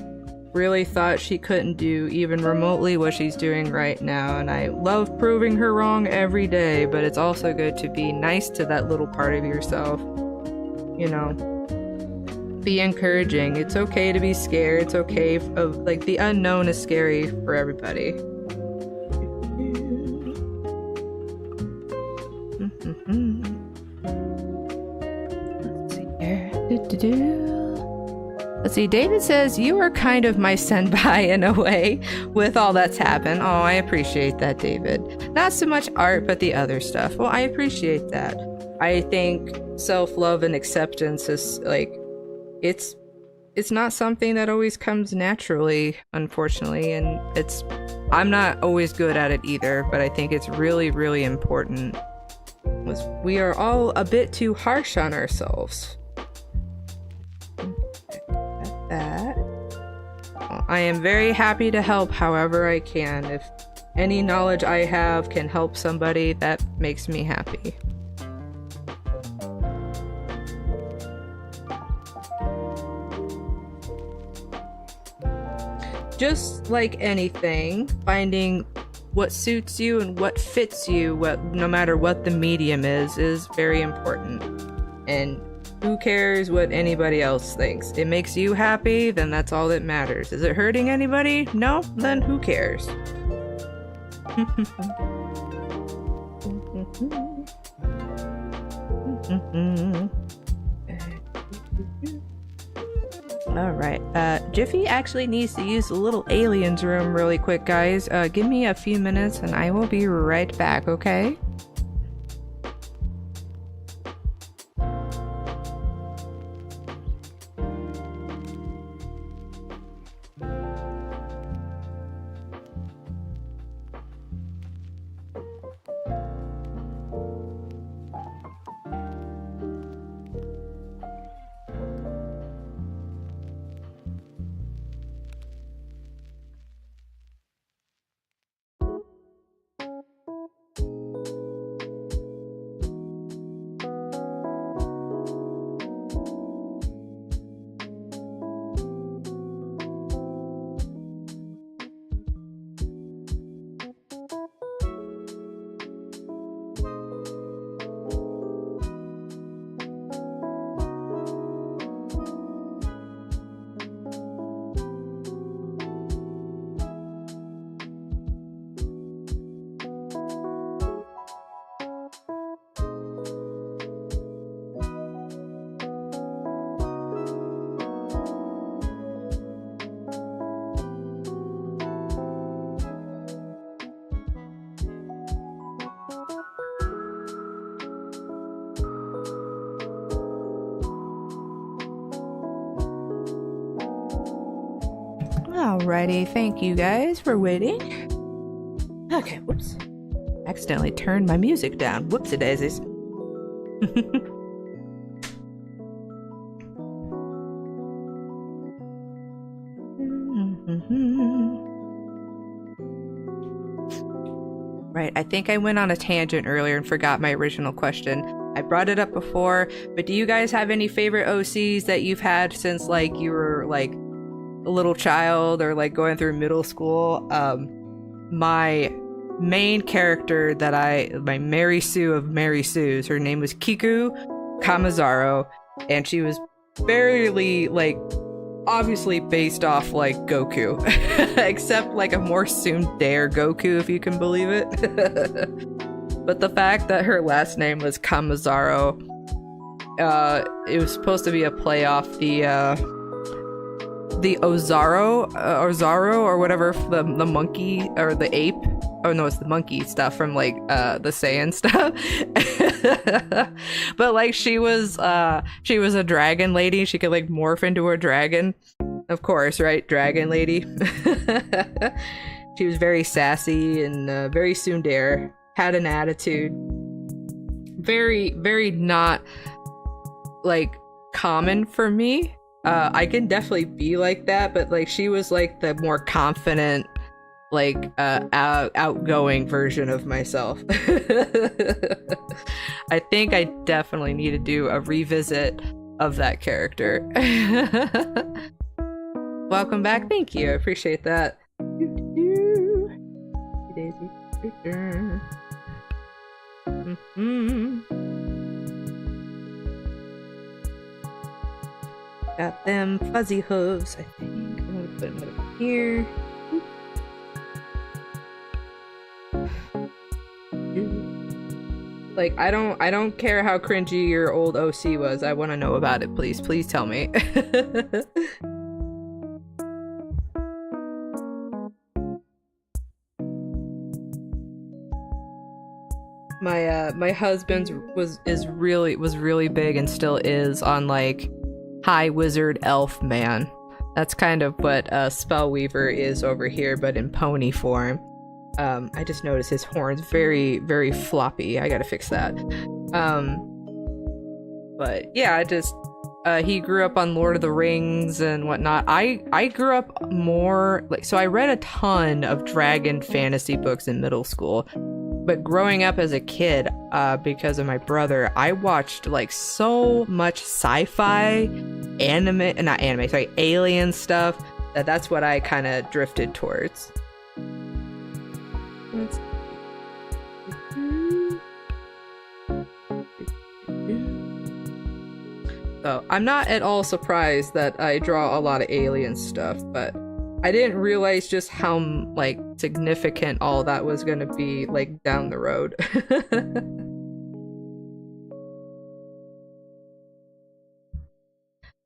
really thought she couldn't do even remotely what she's doing right now, and I love proving her wrong every day, but it's also good to be nice to that little part of yourself. You know, be encouraging. It's okay to be scared. It's okay. Like, the unknown is scary for everybody. Let's see here. Let's see, David says, you are kind of my senpai in a way with all that's happened. Oh, I appreciate that, David. Not so much art, but the other stuff. Well, I appreciate that. I think self-love and acceptance is, like, it's not something that always comes naturally, unfortunately, and I'm not always good at it either, but I think it's really, really important. We are all a bit too harsh on ourselves. That. I am very happy to help however I can. If any knowledge I have can help somebody, that makes me happy. Just like anything, finding what suits you and what fits you, no matter what the medium is very important. And who cares what anybody else thinks? It makes you happy, then that's all that matters. Is it hurting anybody? No? Then who cares? Alright, Jiffy actually needs to use the little aliens room really quick, guys. Give me a few minutes and I will be right back, okay? Alrighty, thank you guys for waiting. Okay, whoops. Accidentally turned my music down. Whoopsie daisies. Right, I think I went on a tangent earlier and forgot my original question. I brought it up before, but do you guys have any favorite OCs that you've had since like you were like a little child or like going through middle school? My main character my Mary Sue of Mary Sue's, her name was Kiku Kamizaro, and she was fairly like obviously based off like Goku, except like a more tsundere Goku, if you can believe it. But the fact that her last name was Kamizaro, it was supposed to be a play off the Ozaro or whatever, the monkey or the ape. Oh no, it's the monkey stuff from like the Saiyan stuff. But like she was a dragon lady. She could like morph into a dragon. Of course, right? Dragon lady. She was very sassy and very tsundere. Had an attitude. Very, very not like common for me. I can definitely be like that, but like she was like the more confident, like outgoing version of myself. I think I definitely need to do a revisit of that character. Welcome back. Thank you. I appreciate that. Daisy. Got them fuzzy hooves, I think. I'm gonna put them over here. Like, I don't care how cringy your old OC was. I want to know about it, please. Please tell me. My husband's was really big and still is on like high wizard elf man. That's kind of what Spellweaver is over here, but in pony form. I just noticed his horn's very, very floppy. I gotta fix that. But yeah, he grew up on Lord of the Rings and whatnot. I grew up more like, so I read a ton of dragon fantasy books in middle school. But growing up as a kid, because of my brother, I watched like so much sci-fi, alien stuff, that's what I kind of drifted towards. So I'm not at all surprised that I draw a lot of alien stuff, but I didn't realize just how like significant all that was going to be like down the road.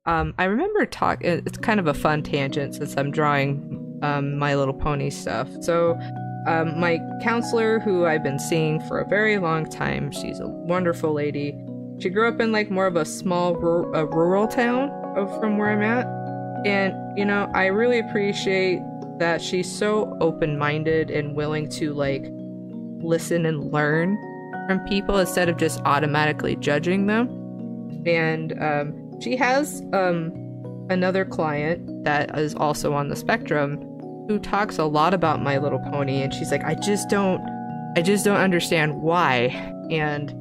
I remember it's kind of a fun tangent since I'm drawing My Little Pony stuff. So my counselor, who I've been seeing for a very long time, she's a wonderful lady. She grew up in like more of a small rural town from where I'm at. And, you know, I really appreciate that she's so open-minded and willing to, like, listen and learn from people instead of just automatically judging them. And she has another client that is also on the spectrum who talks a lot about My Little Pony, and she's like, I just don't understand why. And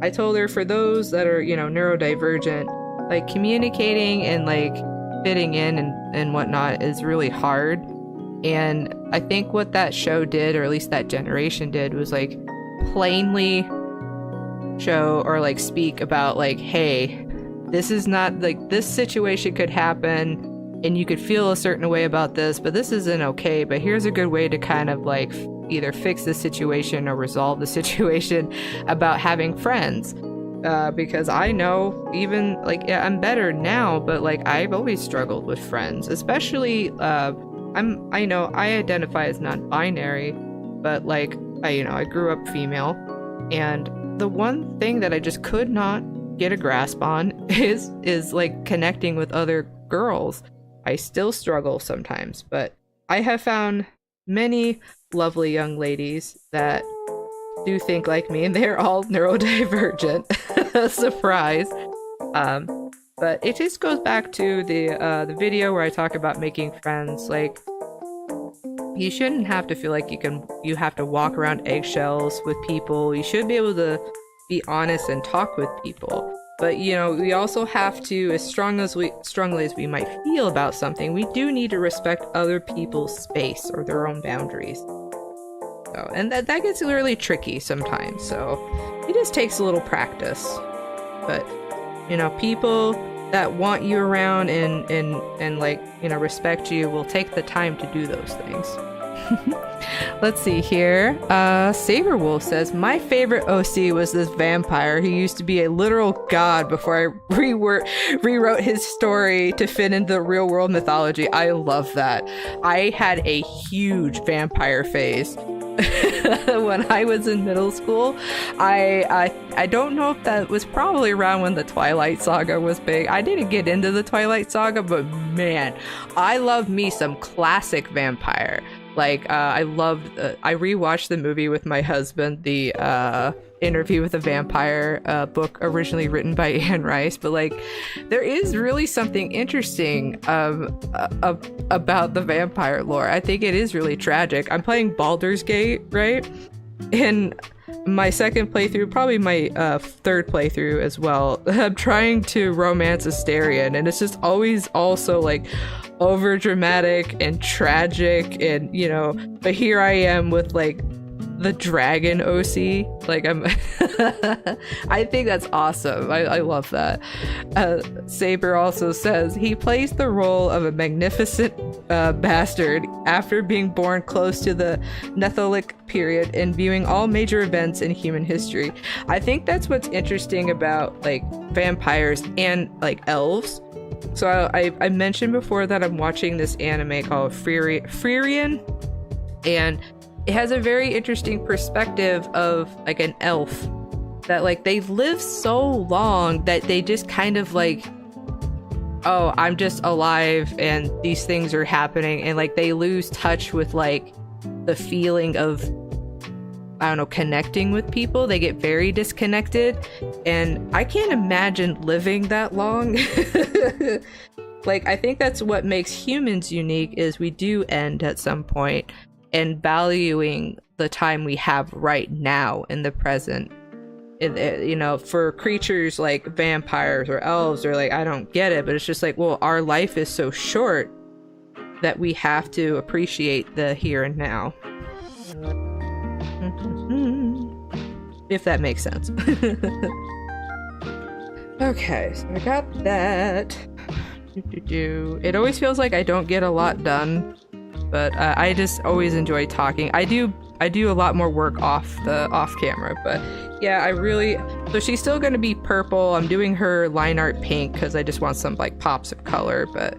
I told her, for those that are, you know, neurodivergent, like, communicating and, like, fitting in and whatnot is really hard. And I think what that show did, or at least that generation did, was like plainly show or like speak about like, hey, this is not like, this situation could happen and you could feel a certain way about this, but this isn't okay, but here's a good way to kind of like either fix the situation or resolve the situation about having friends. Because I know, even like, yeah, I'm better now, but like I've always struggled with friends, especially I know I identify as non-binary, but like I grew up female, and the one thing that I just could not get a grasp on is like connecting with other girls. I still struggle sometimes, but I have found many lovely young ladies that do think like me, and they're all neurodivergent. Surprise. But it just goes back to the video where I talk about making friends. Like, you shouldn't have to feel like you have to walk around eggshells with people. You should be able to be honest and talk with people. But you know, we also have to, as strongly as we might feel about something, we do need to respect other people's space or their own boundaries. So, and that gets really tricky sometimes. So it just takes a little practice. But you know, people that want you around and like, you know, respect you will take the time to do those things. Let's see here. Saberwolf says, my favorite OC was this vampire who used to be a literal god before I rewrote his story to fit into the real world mythology. I love that. I had a huge vampire phase when I was in middle school. I don't know if that was probably around when the Twilight Saga was big. I didn't get into the Twilight Saga, but man, I love me some classic vampire. Like, I rewatched the movie with my husband, the Interview with a Vampire book originally written by Anne Rice, but like, there is really something interesting about the vampire lore. I think it is really tragic. I'm playing Baldur's Gate, right? And my second playthrough, probably my third playthrough as well, I'm trying to romance Astarion, and it's just always also like over dramatic and tragic, and you know, but here I am with like the dragon OC. Like, I'm I think that's awesome. I love that. Saber also says he plays the role of a magnificent bastard after being born close to the Neolithic period and viewing all major events in human history. I think that's what's interesting about like vampires and like elves. So I mentioned before that I'm watching this anime called Freerian, and it has a very interesting perspective of like an elf that like they live so long that they just kind of like, oh, I'm just alive and these things are happening, and like they lose touch with like the feeling of, I don't know, connecting with people. They get very disconnected, and I can't imagine living that long. Like, I think that's what makes humans unique, is we do end at some point, and valuing the time we have right now in the present. You know, for creatures like vampires or elves, or like, I don't get it, but it's just like, well, our life is so short that we have to appreciate the here and now. If that makes sense. Okay, so I got that. It always feels like I don't get a lot done, but I just always enjoy talking. I do a lot more work off camera, but yeah, so she's still gonna be purple. I'm doing her line art pink because I just want some like pops of color, but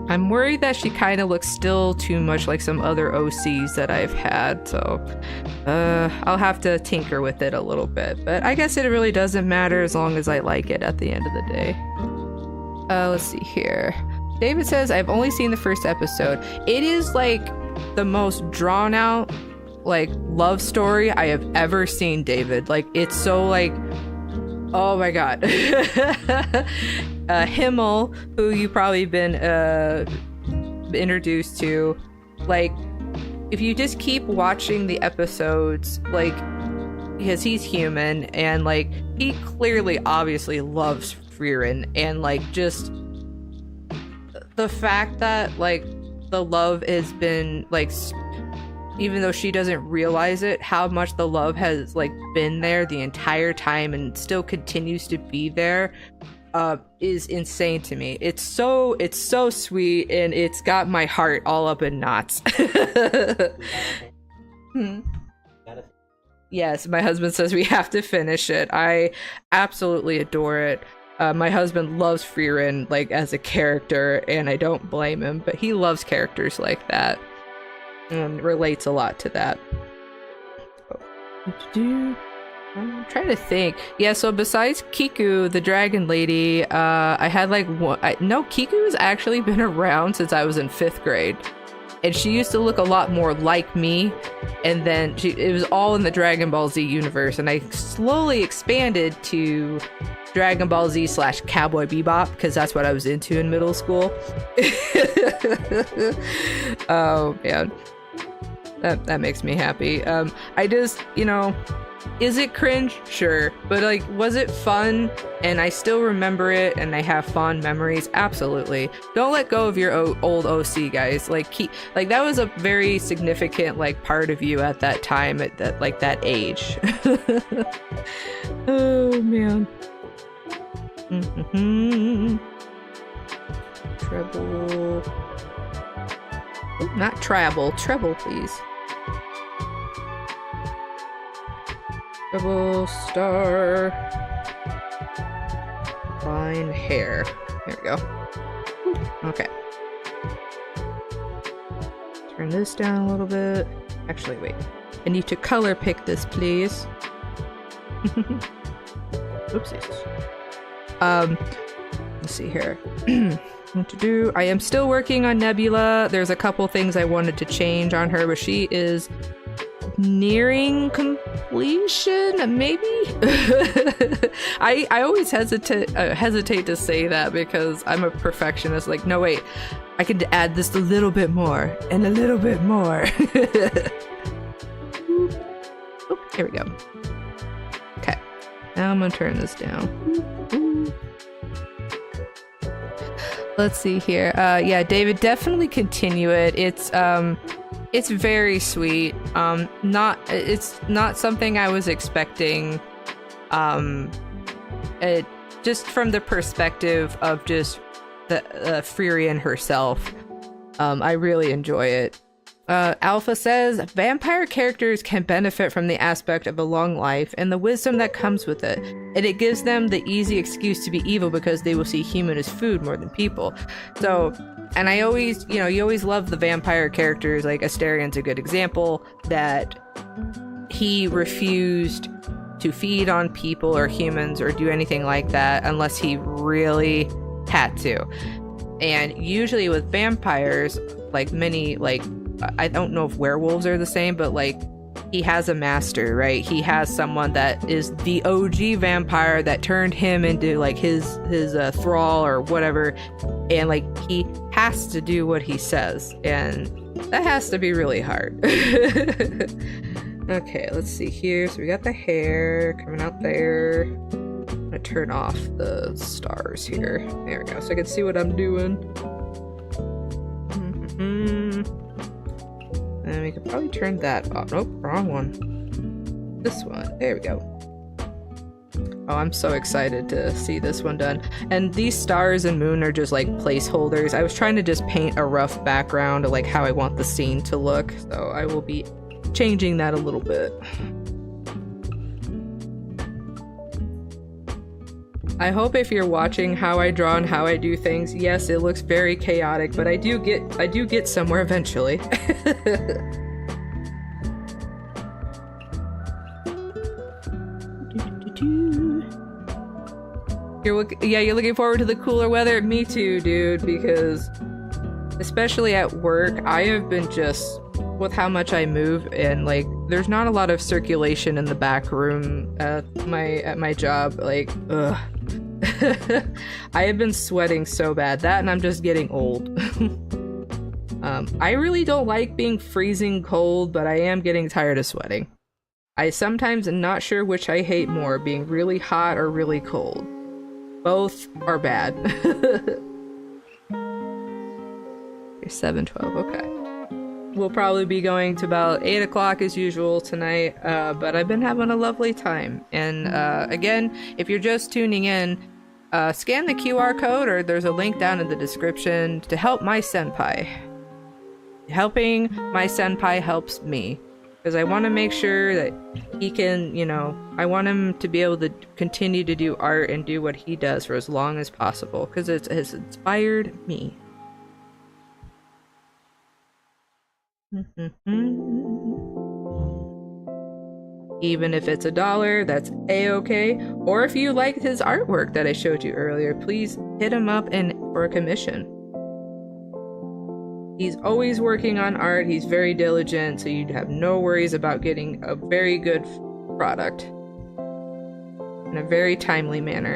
I'm worried that she kind of looks still too much like some other OCs that I've had, so I'll have to tinker with it a little bit. But I guess it really doesn't matter as long as I like it at the end of the day. Let's see here. David says, I've only seen the first episode. It is like the most drawn out like love story I have ever seen, David. Like, it's so like, oh my god. Himmel, who you've probably been introduced to, like, if you just keep watching the episodes, like, because he's human, and like, he clearly obviously loves Frieren, and like, just the fact that like the love has been like, even though she doesn't realize it, how much the love has like been there the entire time and still continues to be there, is insane to me. It's so sweet, and it's got my heart all up in knots. Yes, my husband says we have to finish it. I absolutely adore it. My husband loves Frieren like as a character, and I don't blame him, but he loves characters like that and relates a lot to that. I'm trying to think. Yeah, so besides Kiku, the dragon lady, I had like one. No, Kiku's actually been around since I was in 5th grade. And she used to look a lot more like me. And then it was all in the Dragon Ball Z universe. And I slowly expanded to Dragon Ball Z / Cowboy Bebop, because that's what I was into in middle school. Oh, man. That makes me happy. I just, is it cringe? Sure. But like, was it fun? And I still remember it and I have fond memories. Absolutely. Don't let go of your old OC, guys. Like that was a very significant like part of you at that time, at that age. Oh man. Treble. Oh, not treble, please. Double star. Fine hair. There we go. Okay. Turn this down a little bit. Actually, wait. I need to color pick this, please. Oopsies. Let's see here. What to do? I am still working on Nebula. There's a couple things I wanted to change on her, but she is nearing completion, maybe. I always hesitate to say that because I'm a perfectionist. Like, no, wait, I could add this a little bit more and a little bit more. Oh, here we go. Okay, now I'm gonna turn this down. Let's see here. Yeah, David, definitely continue it. It's very sweet. It's not something I was expecting. Just from the perspective of just the Freerian herself. I really enjoy it. Alpha says, vampire characters can benefit from the aspect of a long life and the wisdom that comes with it. And it gives them the easy excuse to be evil because they will see human as food more than people. So, and I always, you always love the vampire characters, like Asterian's a good example, that he refused to feed on people or humans or do anything like that unless he really had to. And usually with vampires, like many, like, I don't know if werewolves are the same, but like he has a master, right? He has someone that is the OG vampire that turned him into like his thrall or whatever, and like he has to do what he says, and that has to be really hard. Okay, let's see here. So we got the hair coming out there. I'm gonna turn off the stars here. There we go, so I can see what I'm doing. And we could probably turn that off. Nope, wrong one. This one. There we go. Oh, I'm so excited to see this one done. And these stars and moon are just like placeholders. I was trying to just paint a rough background of like how I want the scene to look. So I will be changing that a little bit. I hope if you're watching how I draw and how I do things, yes, it looks very chaotic, but I do get somewhere eventually. You're looking forward to the cooler weather? Me too, dude, because especially at work, I have been just, with how much I move, and like there's not a lot of circulation in the back room at my job. Like, ugh. I have been sweating so bad, that and I'm just getting old. I really don't like being freezing cold, but I am getting tired of sweating. I sometimes am not sure which I hate more, being really hot or really cold. Both are bad. You're 7:12, okay. We'll probably be going to about 8 o'clock as usual tonight, but I've been having a lovely time. And again, if you're just tuning in, scan the QR code, or there's a link down in the description to help my senpai. Helping my senpai helps me, because I want to make sure that he can, I want him to be able to continue to do art and do what he does for as long as possible, because it has inspired me. Even if it's $1, that's a-okay. Or if you like his artwork that I showed you earlier, please hit him up for a commission. He's always working on art. He's very diligent, so you'd have no worries about getting a very good product in a very timely manner.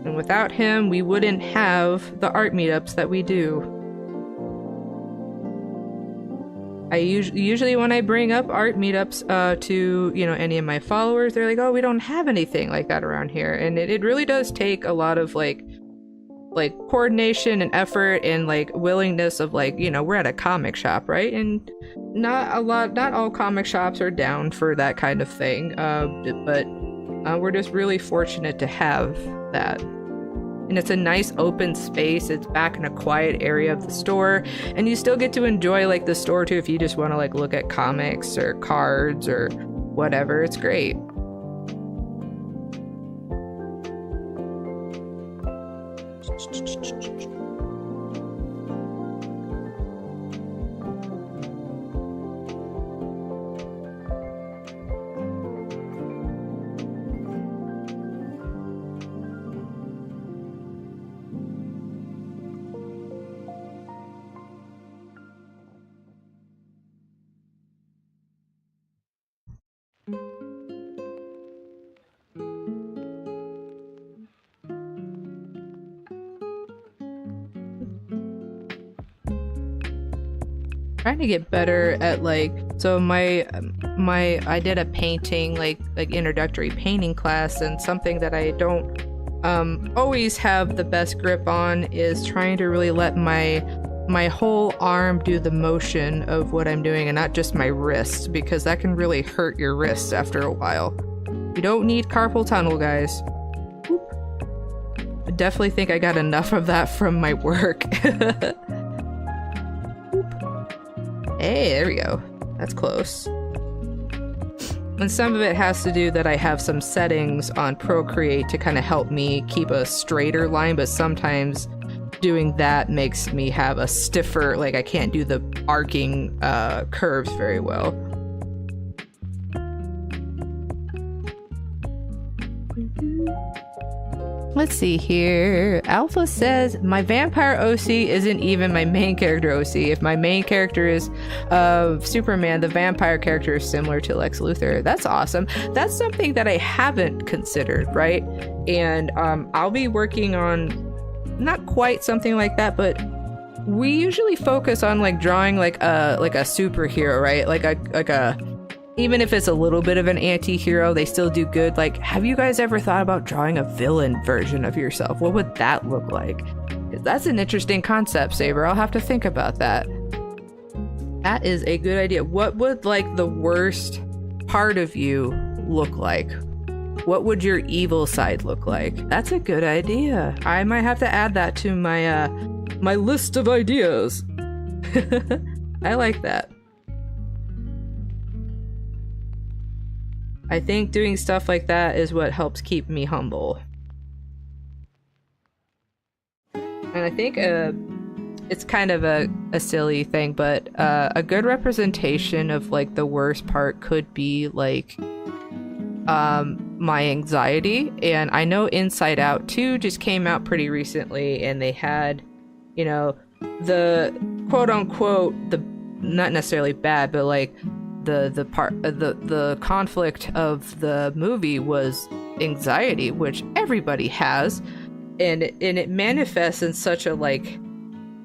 And without him, we wouldn't have the art meetups that we do. I usually when I bring up art meetups to, you know, any of my followers, they're like, oh, we don't have anything like that around here. And it really does take a lot of like coordination and effort and like willingness of like, you know, we're at a comic shop, right? And not all comic shops are down for that kind of thing. But we're just really fortunate to have that. And it's a nice open space. It's back in a quiet area of the store, and you still get to enjoy like the store too if you just want to like look at comics or cards or whatever. It's great. Trying to get better at like, so I did a painting like introductory painting class, and something that I don't always have the best grip on is trying to really let my whole arm do the motion of what I'm doing and not just my wrist, because that can really hurt your wrists after a while. You don't need carpal tunnel, guys. Oop. I definitely think I got enough of that from my work. Hey, there we go. That's close. And some of it has to do that I have some settings on Procreate to kind of help me keep a straighter line, but sometimes doing that makes me have a stiffer, like I can't do the arcing curves very well. Let's see here. Alpha says, my vampire OC isn't even my main character OC. If my main character is Superman, the vampire character is similar to Lex Luthor. That's awesome. That's something that I haven't considered, right? And I'll be working on not quite something like that, but we usually focus on like drawing like a superhero, right? Like a even if it's a little bit of an anti-hero, they still do good. Like, have you guys ever thought about drawing a villain version of yourself? What would that look like? That's an interesting concept, Saber. I'll have to think about that. That is a good idea. What would like the worst part of you look like? What would your evil side look like? That's a good idea. I might have to add that to my my list of ideas. I like that. I think doing stuff like that is what helps keep me humble. And I think it's kind of a silly thing, but a good representation of like the worst part could be like my anxiety. And I know Inside Out 2 just came out pretty recently, and they had, you know, the quote unquote, the not necessarily bad, but like the conflict of the movie was anxiety, which everybody has, and it manifests in such a like,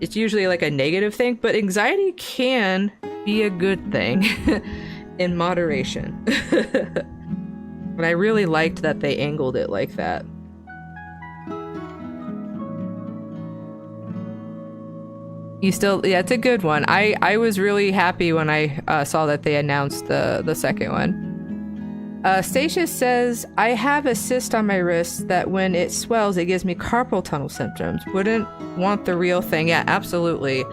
it's usually like a negative thing, but anxiety can be a good thing in moderation. And I really liked that they angled it like that. Yeah, it's a good one. I was really happy when I saw that they announced the second one. Stacia says, I have a cyst on my wrist that when it swells, it gives me carpal tunnel symptoms. Wouldn't want the real thing. Yeah, absolutely.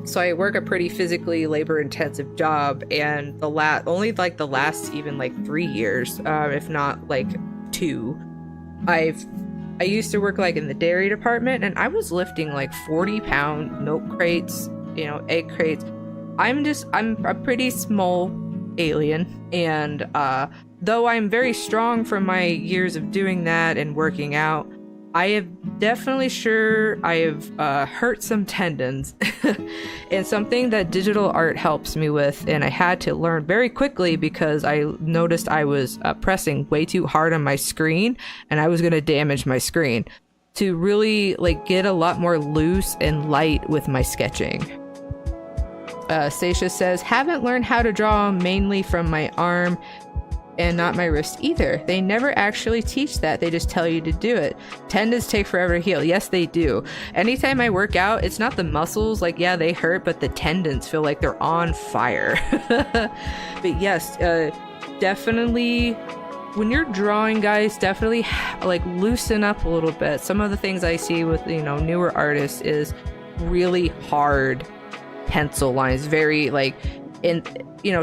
So I work a pretty physically labor-intensive job, and only like the last even like 3 years, if not like 2, I used to work like in the dairy department, and I was lifting like 40-pound milk crates egg crates. I'm a pretty small alien, and though I'm very strong from my years of doing that and working out, I have definitely I have hurt some tendons. And something that digital art helps me with, and I had to learn very quickly because I noticed I was pressing way too hard on my screen and I was going to damage my screen, to really get a lot more loose and light with my sketching. Stacia says, haven't learned how to draw mainly from my arm and not my wrist either. They never actually teach that. They just tell you to do it. Tendons take forever to heal. Yes, they do. Anytime I work out, it's not the muscles. Yeah, they hurt, but the tendons feel like they're on fire. But yes, definitely when you're drawing, guys, definitely loosen up a little bit. Some of the things I see with, newer artists is really hard pencil lines, very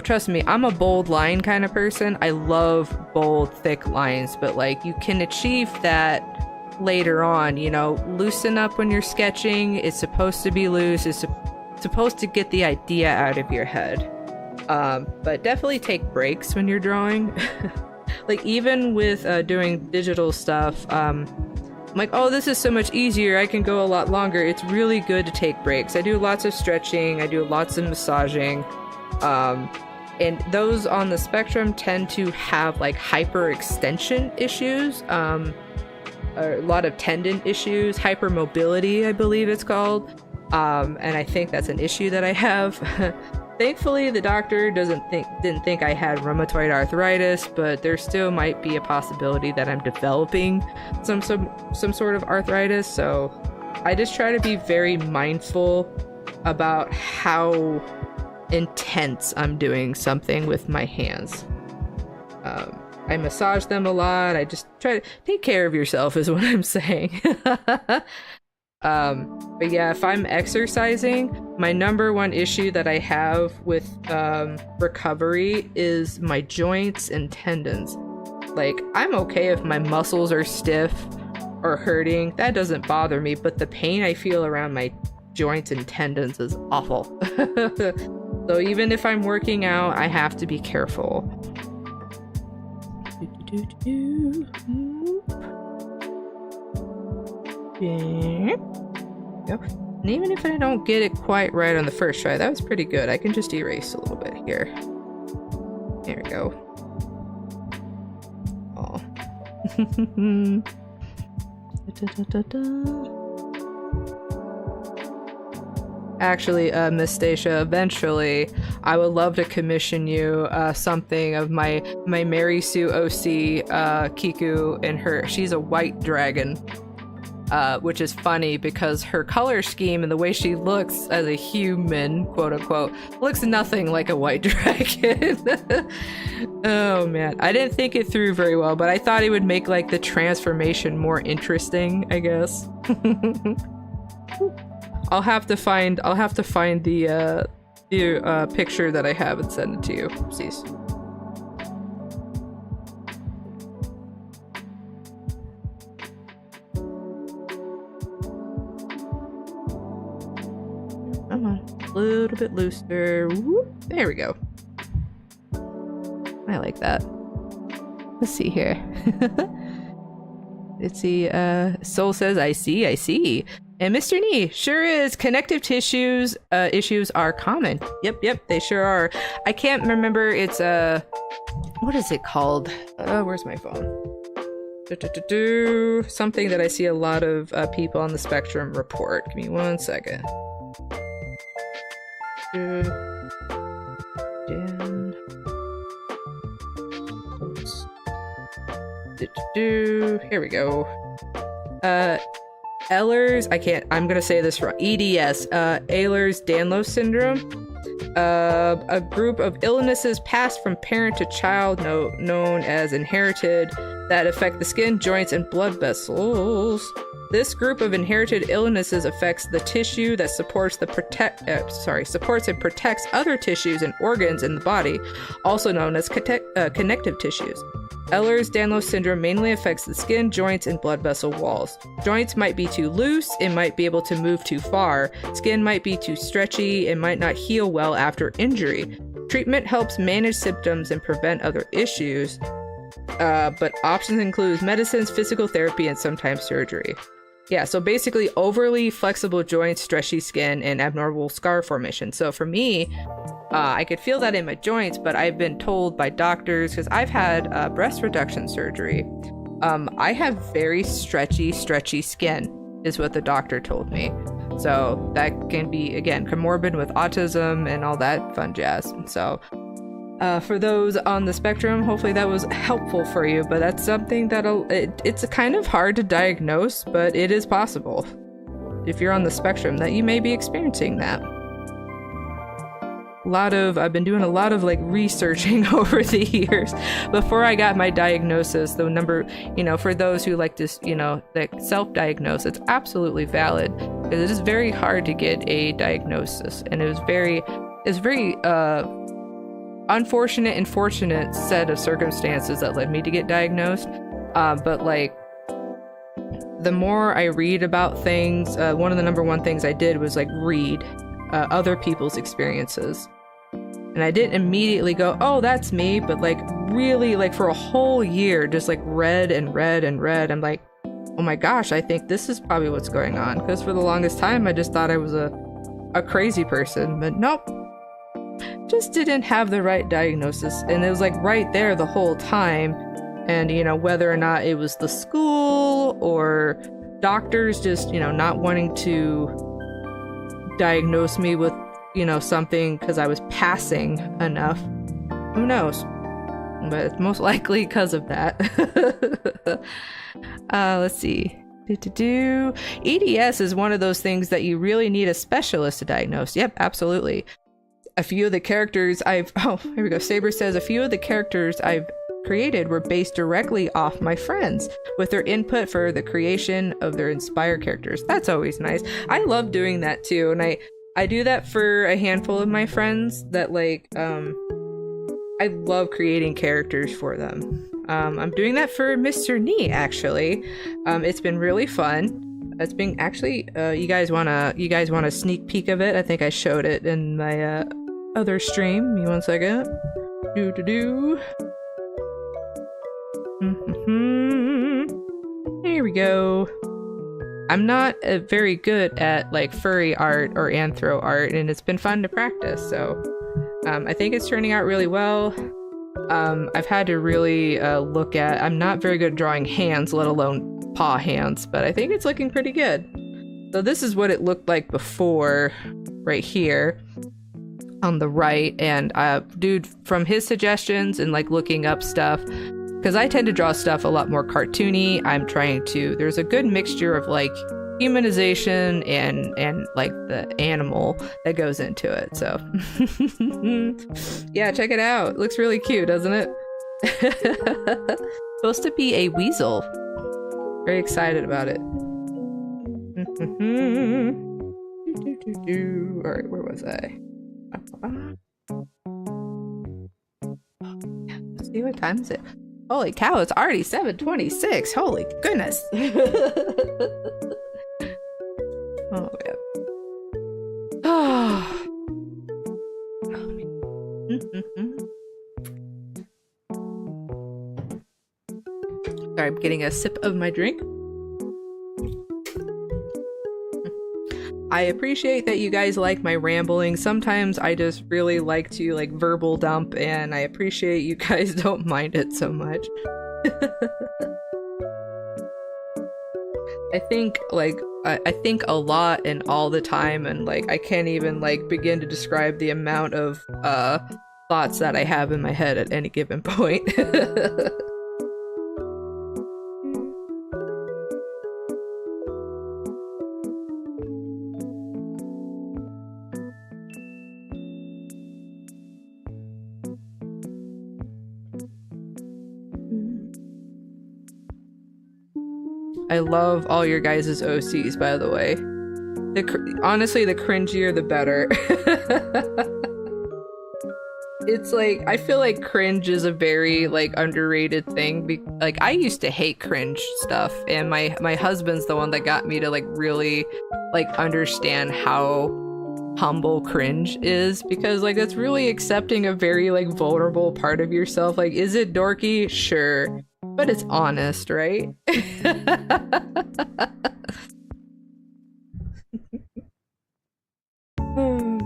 trust me, I'm a bold line kind of person. I love bold, thick lines, but you can achieve that later on. Loosen up when you're sketching. It's supposed to be loose. It's supposed to get the idea out of your head. But definitely take breaks when you're drawing. Even with doing digital stuff, I'm like, oh, this is so much easier. I can go a lot longer. It's really good to take breaks. I do lots of stretching. I do lots of massaging. And those on the spectrum tend to have hyperextension issues, a lot of tendon issues, hypermobility, I believe it's called. And I think that's an issue that I have. Thankfully, the doctor didn't think I had rheumatoid arthritis, but there still might be a possibility that I'm developing some sort of arthritis. So I just try to be very mindful about how intense I'm doing something with my hands. I massage them a lot. I just try to take care of yourself is what I'm saying. But yeah, if I'm exercising, my number one issue that I have with recovery is my joints and tendons. I'm okay if my muscles are stiff or hurting. That doesn't bother me, but the pain I feel around my joints and tendons is awful. So even if I'm working out, I have to be careful. And even if I don't get it quite right on the first try, that was pretty good. I can just erase a little bit here. There we go. Oh. Actually, Miss Stacia, eventually I would love to commission you something of my Mary Sue OC Kiku and she's a white dragon. Which is funny because her color scheme and the way she looks as a human, quote unquote, looks nothing like a white dragon. Oh man, I didn't think it through very well, but I thought it would make the transformation more interesting, I guess. I'll have to find the picture that I have and send it to you. Please. Come on, a little bit looser. Whoop. There we go. I like that. Let's see here. Let's see. Soul says, I see. And Mr. Nee, sure is. Connective tissues issues are common. Yep, they sure are. I can't remember. It's what is it called? Where's my phone? Something that I see a lot of people on the spectrum report. Give me 1 second. Here we go. I'm gonna say this wrong. EDS, Ehlers-Danlos syndrome. A group of illnesses passed from parent to child known as inherited that affect the skin, joints, and blood vessels. This group of inherited illnesses affects the tissue that supports and protects other tissues and organs in the body, also known as connective tissues. Ehlers-Danlos syndrome mainly affects the skin, joints, and blood vessel walls. Joints might be too loose, it might be able to move too far. Skin might be too stretchy, it might not heal well after injury. Treatment helps manage symptoms and prevent other issues, but options include medicines, physical therapy, and sometimes surgery. Yeah, so basically overly flexible joints, stretchy skin, and abnormal scar formation. So for me, I could feel that in my joints, but I've been told by doctors, because I've had breast reduction surgery, I have very stretchy skin, is what the doctor told me. So that can be, again, comorbid with autism and all that fun jazz. So for those on the spectrum, hopefully that was helpful for you, but that's something that it's kind of hard to diagnose, but it is possible if you're on the spectrum that you may be experiencing that. I've been doing a lot of like researching over the years before I got my diagnosis. The number, for those who like to, like self-diagnose, it's absolutely valid, because it is very hard to get a diagnosis, and it's very unfortunate and fortunate set of circumstances that led me to get diagnosed. But like, the more I read about things, one of the number one things I did was like read other people's experiences. And I didn't immediately go, oh, that's me, but like really, like for a whole year, just like read and read and read. I'm like, oh my gosh, I think this is probably what's going on. Because for the longest time, I just thought I was a crazy person, but nope. Just didn't have the right diagnosis. And it was like right there the whole time. And, whether or not it was the school or doctors just, not wanting to diagnose me with, something because I was passing enough. Who knows? But it's most likely because of that. Let's see. EDS is one of those things that you really need a specialist to diagnose. Yep, absolutely. A few of the characters here we go. Saber says, a few of the characters I've created were based directly off my friends, with their input for the creation of their inspired characters. That's always nice. I love doing that too, and I do that for a handful of my friends that like, I love creating characters for them. I'm doing that for Mr. Nee, actually. It's been really fun. It's been actually, you guys want a sneak peek of it? I think I showed it in my other stream. Give me one second. Here we go. I'm not very good at like furry art or anthro art, and it's been fun to practice. So I think it's turning out really well. I've had to really look at, I'm not very good at drawing hands, let alone paw hands, but I think it's looking pretty good. So this is what it looked like before, right here on the right. And dude, from his suggestions and like looking up stuff, because I tend to draw stuff a lot more cartoony, there's a good mixture of like humanization and like the animal that goes into it. So yeah, check it out. It looks really cute, doesn't it? Supposed to be a weasel. Very excited about it. All right, where was I? Let's see, what time is it? Holy cow, it's already 7:26. Holy goodness. Oh, yeah. Oh. Sorry, I'm getting a sip of my drink. I appreciate that you guys like my rambling. Sometimes I just really like to like verbal dump, and I appreciate you guys don't mind it so much. I think a lot and all the time, and like I can't even like begin to describe the amount of thoughts that I have in my head at any given point. I love all your guys' OCs, by the way. Honestly, the cringier, the better. it's like I feel like cringe is a very like underrated thing. Like I used to hate cringe stuff, and my husband's the one that got me to like really like understand how humble cringe is, because like it's really accepting a very like vulnerable part of yourself. Like, is it dorky? Sure, but it's honest, right? Oh, man.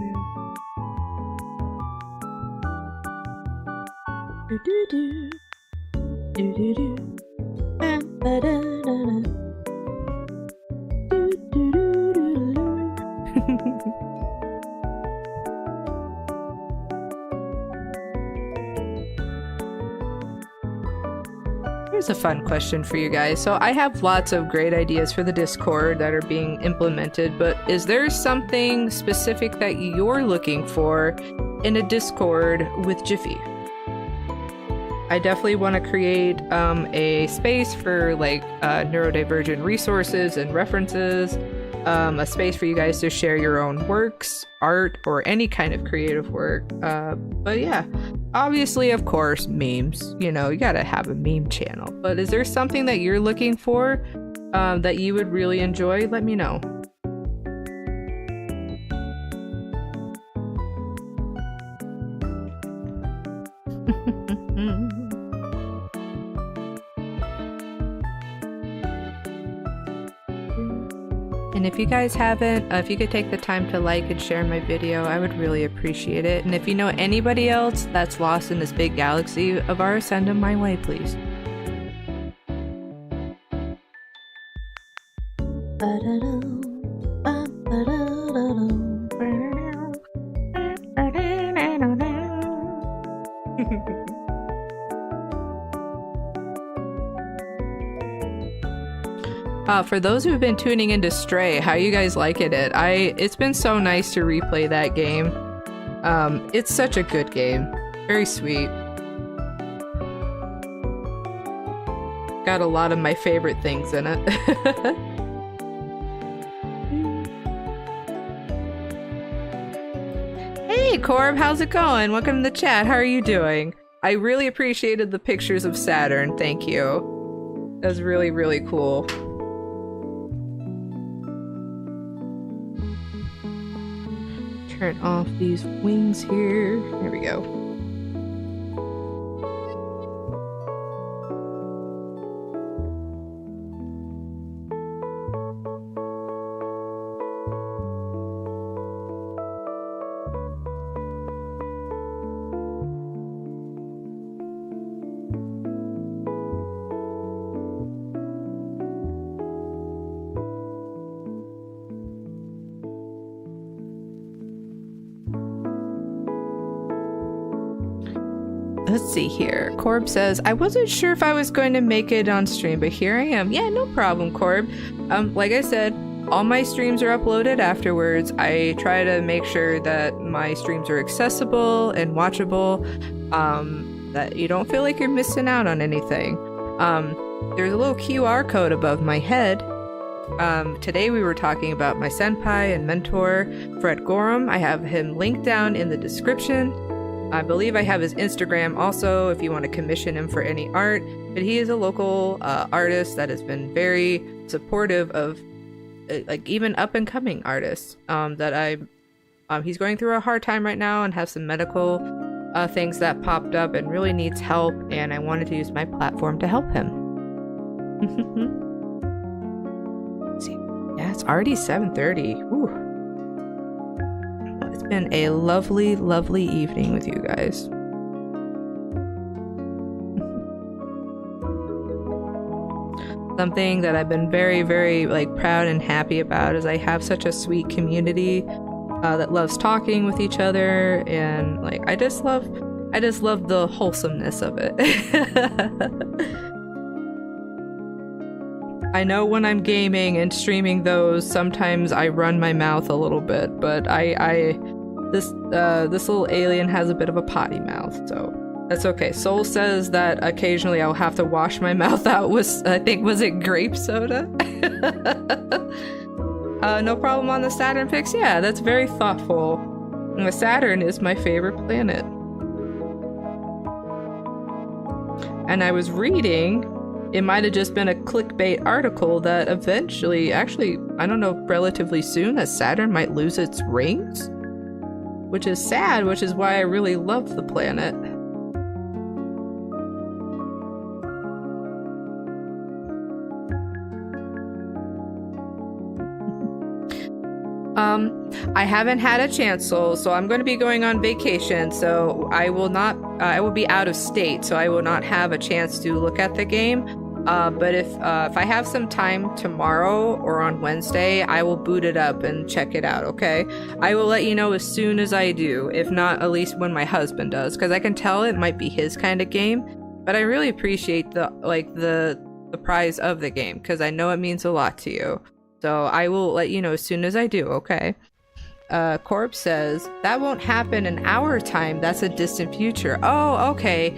Do-do-do. Do-do-do. Ba-ba-da-da-da. Do-do-do-do-do. Here's a fun question for you guys. So I have lots of great ideas for the Discord that are being implemented, but is there something specific that you're looking for in a Discord with Jiffy? I definitely want to create a space for like neurodivergent resources and references, a space for you guys to share your own works, art, or any kind of creative work. But yeah, obviously, of course, memes. You know, you gotta have a meme channel. But is there something that you're looking for that you would really enjoy? Let me know. And if you guys haven't, if you could take the time to like and share my video, I would really appreciate it. And if you know anybody else that's lost in this big galaxy of ours, send them my way, please. For those who've been tuning into Stray, how you guys liking it? It's been so nice to replay that game. It's such a good game. Very sweet. Got a lot of my favorite things in it. Hey Corb, how's it going? Welcome to the chat. How are you doing? I really appreciated the pictures of Saturn. Thank you. That was really, really cool. Turn off these wings here. There we go. Let's see here. Corb says, I wasn't sure if I was going to make it on stream, but here I am. Yeah, no problem, Corb. Like I said, all my streams are uploaded afterwards. I try to make sure that my streams are accessible and watchable, that you don't feel like you're missing out on anything. There's a little QR code above my head. Today we were talking about my senpai and mentor, Fred Gorham. I have him linked down in the description. I believe I have his Instagram also if you want to commission him for any art, but he is a local artist that has been very supportive of like even up and coming artists he's going through a hard time right now and has some medical things that popped up and really needs help, and I wanted to use my platform to help him. Let's see. Yeah, it's already 7:30. Woo. It's been a lovely, lovely evening with you guys. Something that I've been very, very like proud and happy about is I have such a sweet community that loves talking with each other, and like I just love the wholesomeness of it. I know when I'm gaming and streaming those, sometimes I run my mouth a little bit, but this little alien has a bit of a potty mouth, so that's okay. Soul says that occasionally I'll have to wash my mouth out with, I think, was it grape soda? No problem on the Saturn pics? Yeah, that's very thoughtful. Saturn is my favorite planet. And I was reading, it might have just been a clickbait article that eventually, actually, I don't know, relatively soon, that Saturn might lose its rings? Which is sad, which is why I really love the planet. I haven't had a chance, so I'm going to be going on vacation, so I will be out of state, so I will not have a chance to look at the game. But if I have some time tomorrow or on Wednesday, I will boot it up and check it out, okay? I will let you know as soon as I do, if not at least when my husband does, because I can tell it might be his kind of game, but I really appreciate the prize of the game, because I know it means a lot to you. So I will let you know as soon as I do, okay? Corp says, that won't happen in our time, that's a distant future. Oh, okay.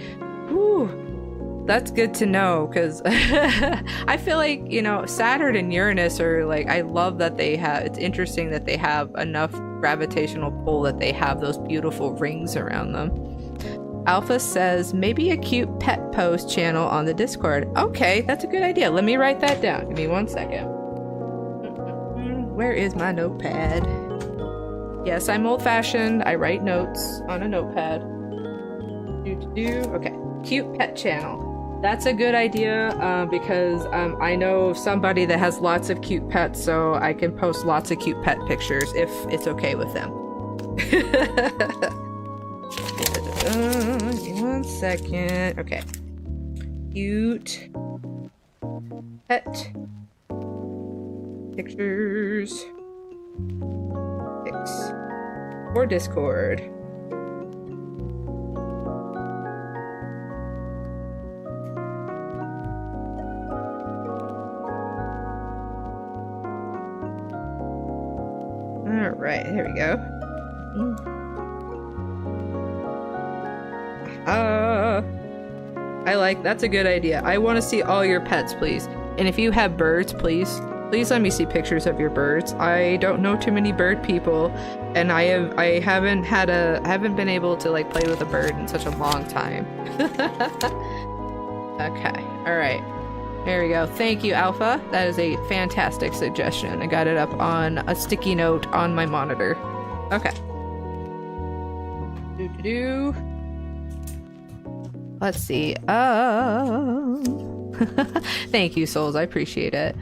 Ooh, that's good to know, because I feel like, you know, Saturn and Uranus are like, I love that they have, it's interesting that they have enough gravitational pull that they have those beautiful rings around them. Alpha says, maybe a cute pet post channel on the Discord. Okay, that's a good idea. Let me write that down. Give me 1 second. Where is my notepad? Yes, I'm old-fashioned. I write notes on a notepad. Okay, cute pet channel. That's a good idea because I know somebody that has lots of cute pets, so I can post lots of cute pet pictures if it's okay with them. Give me 1 second. Okay. Cute pet pictures. Pics. Or Discord. Alright, there we go. That's a good idea. I want to see all your pets, please. And if you have birds, please let me see pictures of your birds. I don't know too many bird people, and I haven't been able to like play with a bird in such a long time. Okay, all right. There we go. Thank you, Alpha. That is a fantastic suggestion. I got it up on a sticky note on my monitor. Okay. Let's see. Thank you, Souls. I appreciate it.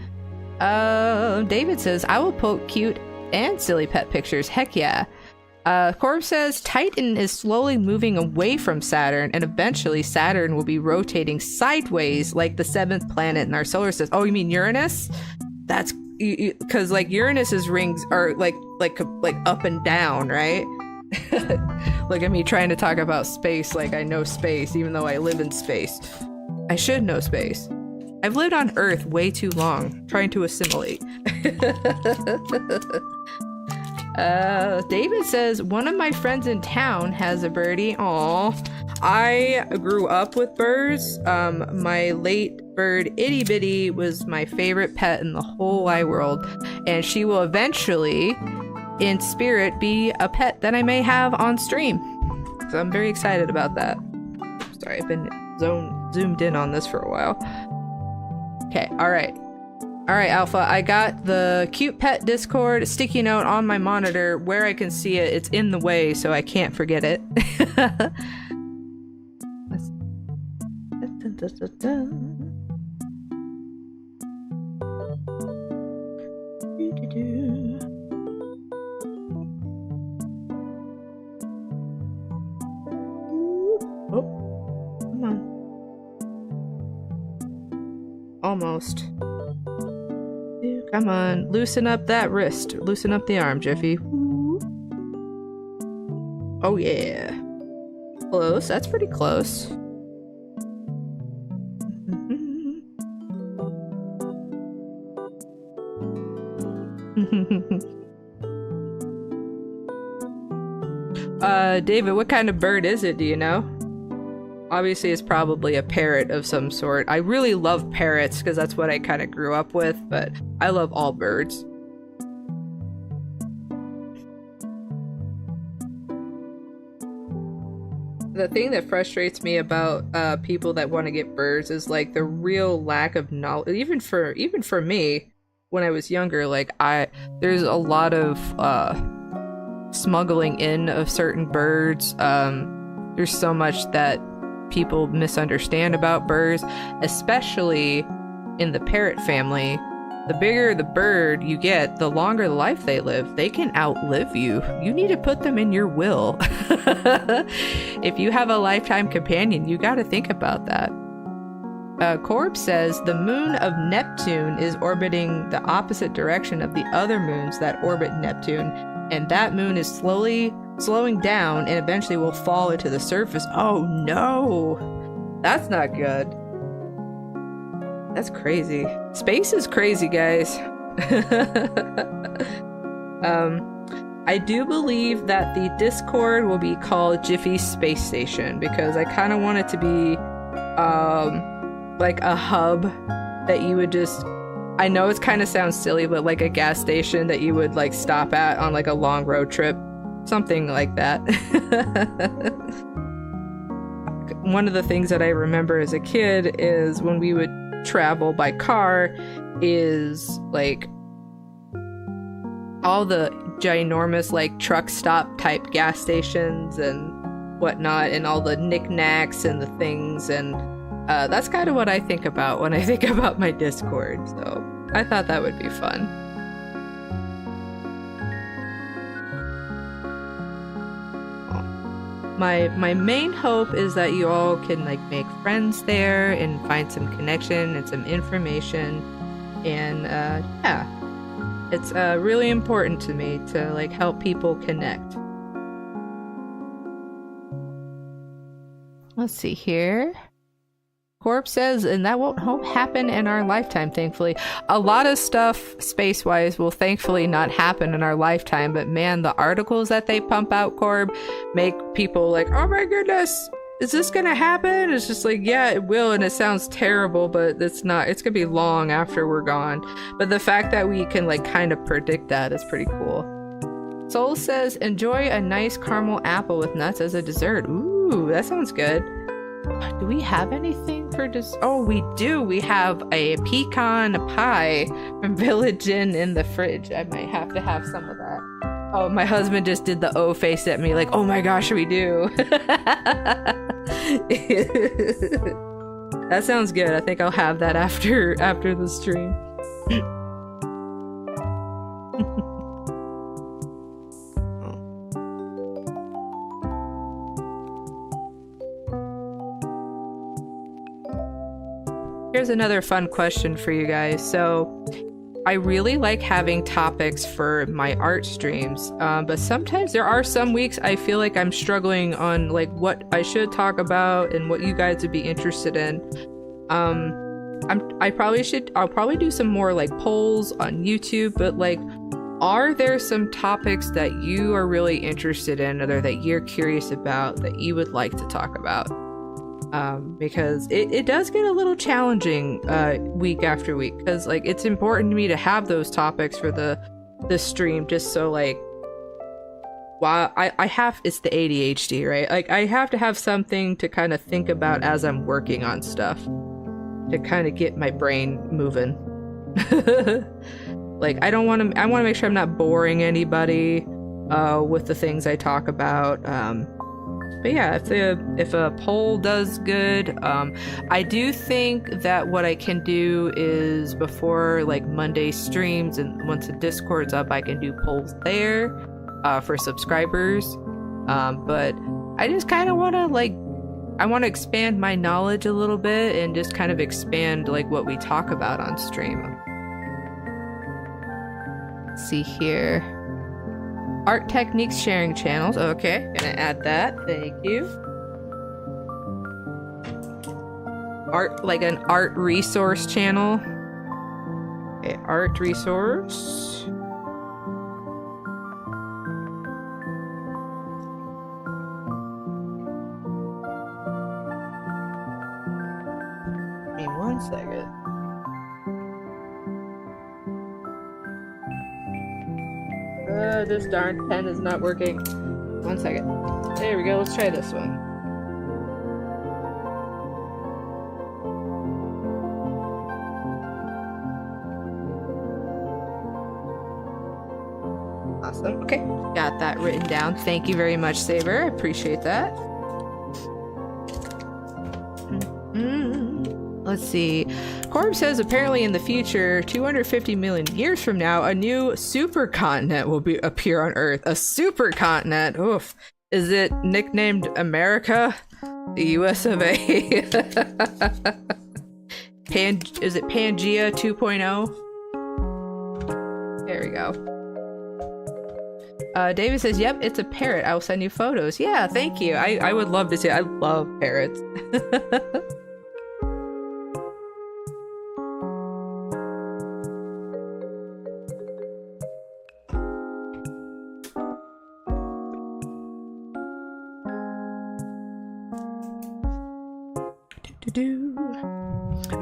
David says, I will post cute and silly pet pictures. Heck yeah. Corb says, Titan is slowly moving away from Saturn, and eventually Saturn will be rotating sideways like the 7th planet in our solar system. Oh, you mean Uranus? That's because like Uranus's rings are like up and down, right? Look at me trying to talk about space like I know space, even though I live in space. I should know space. I've lived on Earth way too long, trying to assimilate. David says, one of my friends in town has a birdie. Aw. I grew up with birds. My late bird, Itty Bitty, was my favorite pet in the whole wide world. And she will eventually, in spirit, be a pet that I may have on stream. So I'm very excited about that. Sorry, I've been zoomed in on this for a while. Okay, alright. Alright, Alpha, I got the cute pet Discord sticky note on my monitor where I can see it. It's in the way, so I can't forget it. Oh, come on. Almost. Come on, loosen up that wrist. Loosen up the arm, Jiffy. Oh yeah. Close, that's pretty close. David, what kind of bird is it, do you know? Obviously, it's probably a parrot of some sort. I really love parrots because that's what I kind of grew up with, but I love all birds. the thing that frustrates me about people that want to get birds is like the real lack of knowledge. Even for me, when I was younger, like there's a lot of smuggling in of certain birds. There's so much that people misunderstand about birds, especially in the parrot family. The bigger the bird you get, the longer the life they live. They can outlive you. You need to put them in your will. If you have a lifetime companion, you got to think about that. Corb says the moon of Neptune is orbiting the opposite direction of the other moons that orbit Neptune, and that moon is slowing down and eventually will fall into the surface. Oh no! That's not good. That's crazy. Space is crazy, guys. I do believe that the Discord will be called Jiffy Space Station because I kind of want it to be like a hub that you would just, I know it kind of sounds silly, but like a gas station that you would like stop at on like a long road trip. Something like that. One of the things that I remember as a kid is when we would travel by car is like all the ginormous like truck stop type gas stations and whatnot, and all the knickknacks and the things, and that's kind of what I think about when I think about my Discord, so I thought that would be fun. My main hope is that you all can like make friends there and find some connection and some information, and yeah, it's really important to me to like help people connect. Let's see here. Corp says, and that won't happen in our lifetime, thankfully. A lot of stuff space-wise will thankfully not happen in our lifetime, but man, the articles that they pump out, Corb, make people like, oh my goodness, is this gonna happen? It's just like, yeah, it will, and it sounds terrible, but it's not. It's gonna be long after we're gone. But the fact that we can like kind of predict that is pretty cool. Soul says, enjoy a nice caramel apple with nuts as a dessert. Ooh, that sounds good. Do we have anything for dessert? Oh, we do. We have a pecan pie from Village Inn in the fridge. I might have to have some of that. Oh, my husband just did the O face at me like, oh my gosh, we do. That sounds good. I think I'll have that after the stream. Here's another fun question for you guys. So I really like having topics for my art streams, but sometimes there are some weeks I feel like I'm struggling on like what I should talk about and what you guys would be interested in. I'll probably do some more like polls on YouTube, but like, are there some topics that you are really interested in or that you're curious about that you would like to talk about? Because it does get a little challenging week after week, because like it's important to me to have those topics for the stream, just so like, while I have, it's the ADHD, right? Like I have to have something to kind of think about as I'm working on stuff to kind of get my brain moving. Like I want to make sure I'm not boring anybody with the things I talk about. But yeah, if a poll does good, I do think that what I can do is before like Monday streams and once the Discord's up, I can do polls there for subscribers. But I just kind of want to expand my knowledge a little bit and just kind of expand like what we talk about on stream. Let's see here. Art techniques sharing channels. Okay, gonna add that. Thank you. Art, like an art resource channel. Okay, art resource. Give me 1 second. This darn pen is not working. 1 second. There we go. Let's try this one. Awesome. Okay, got that written down. Thank you very much, Saber. I appreciate that. Let's see. Corb says apparently in the future, 250 million years from now, a new supercontinent will appear on Earth. A supercontinent. Oof. Is it nicknamed America? The US of A. Is it Pangea 2.0? There we go. David says, yep, it's a parrot. I will send you photos. Yeah, thank you. I would love to see it. I love parrots.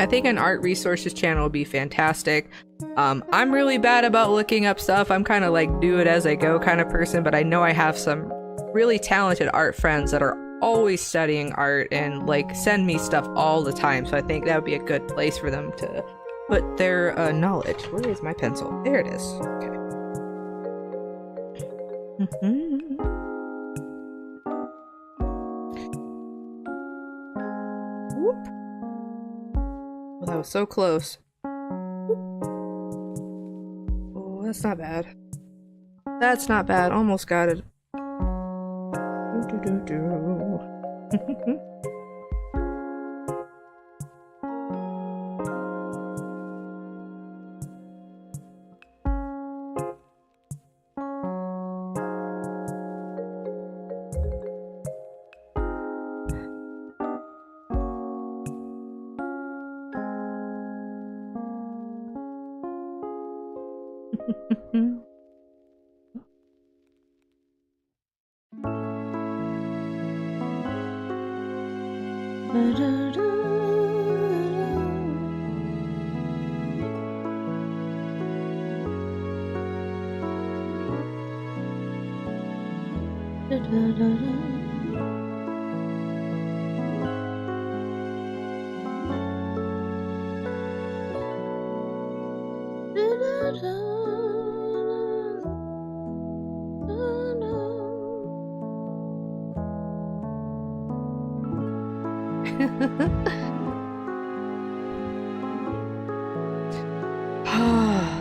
I think an art resources channel would be fantastic. I'm really bad about looking up stuff. I'm kind of like do it as I go kind of person, but I know I have some really talented art friends that are always studying art and like send me stuff all the time. So I think that would be a good place for them to put their knowledge. Where is my pencil? There it is. Okay. Whoop. Well, that was so close. Oh, that's not bad. That's not bad. Almost got it.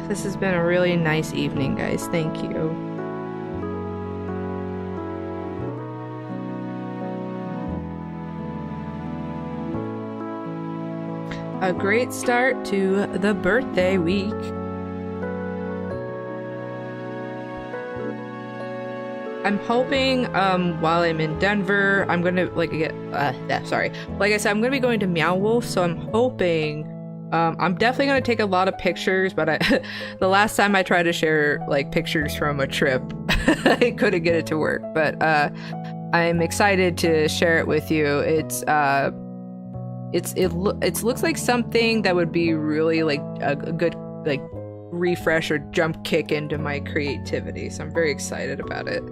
This has been a really nice evening, guys. Thank you. A great start to the birthday week. I'm hoping while I'm in Denver, I'm gonna like get sorry. Like I said, I'm gonna be going to Meow Wolf, so I'm hoping I'm definitely gonna take a lot of pictures, but the last time I tried to share like pictures from a trip, I couldn't get it to work. But I'm excited to share it with you. It looks like something that would be really like a good like refresh or jump kick into my creativity. So I'm very excited about it.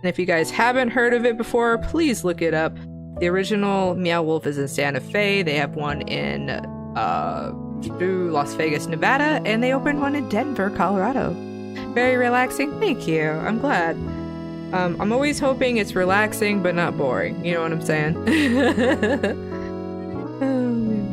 And if you guys haven't heard of it before, please look it up. The original Meow Wolf is in Santa Fe. They have one in Las Vegas, Nevada, and they opened one in Denver, Colorado. Very relaxing. Thank you. I'm glad. I'm always hoping it's relaxing but not boring. You know what I'm saying? Oh, man.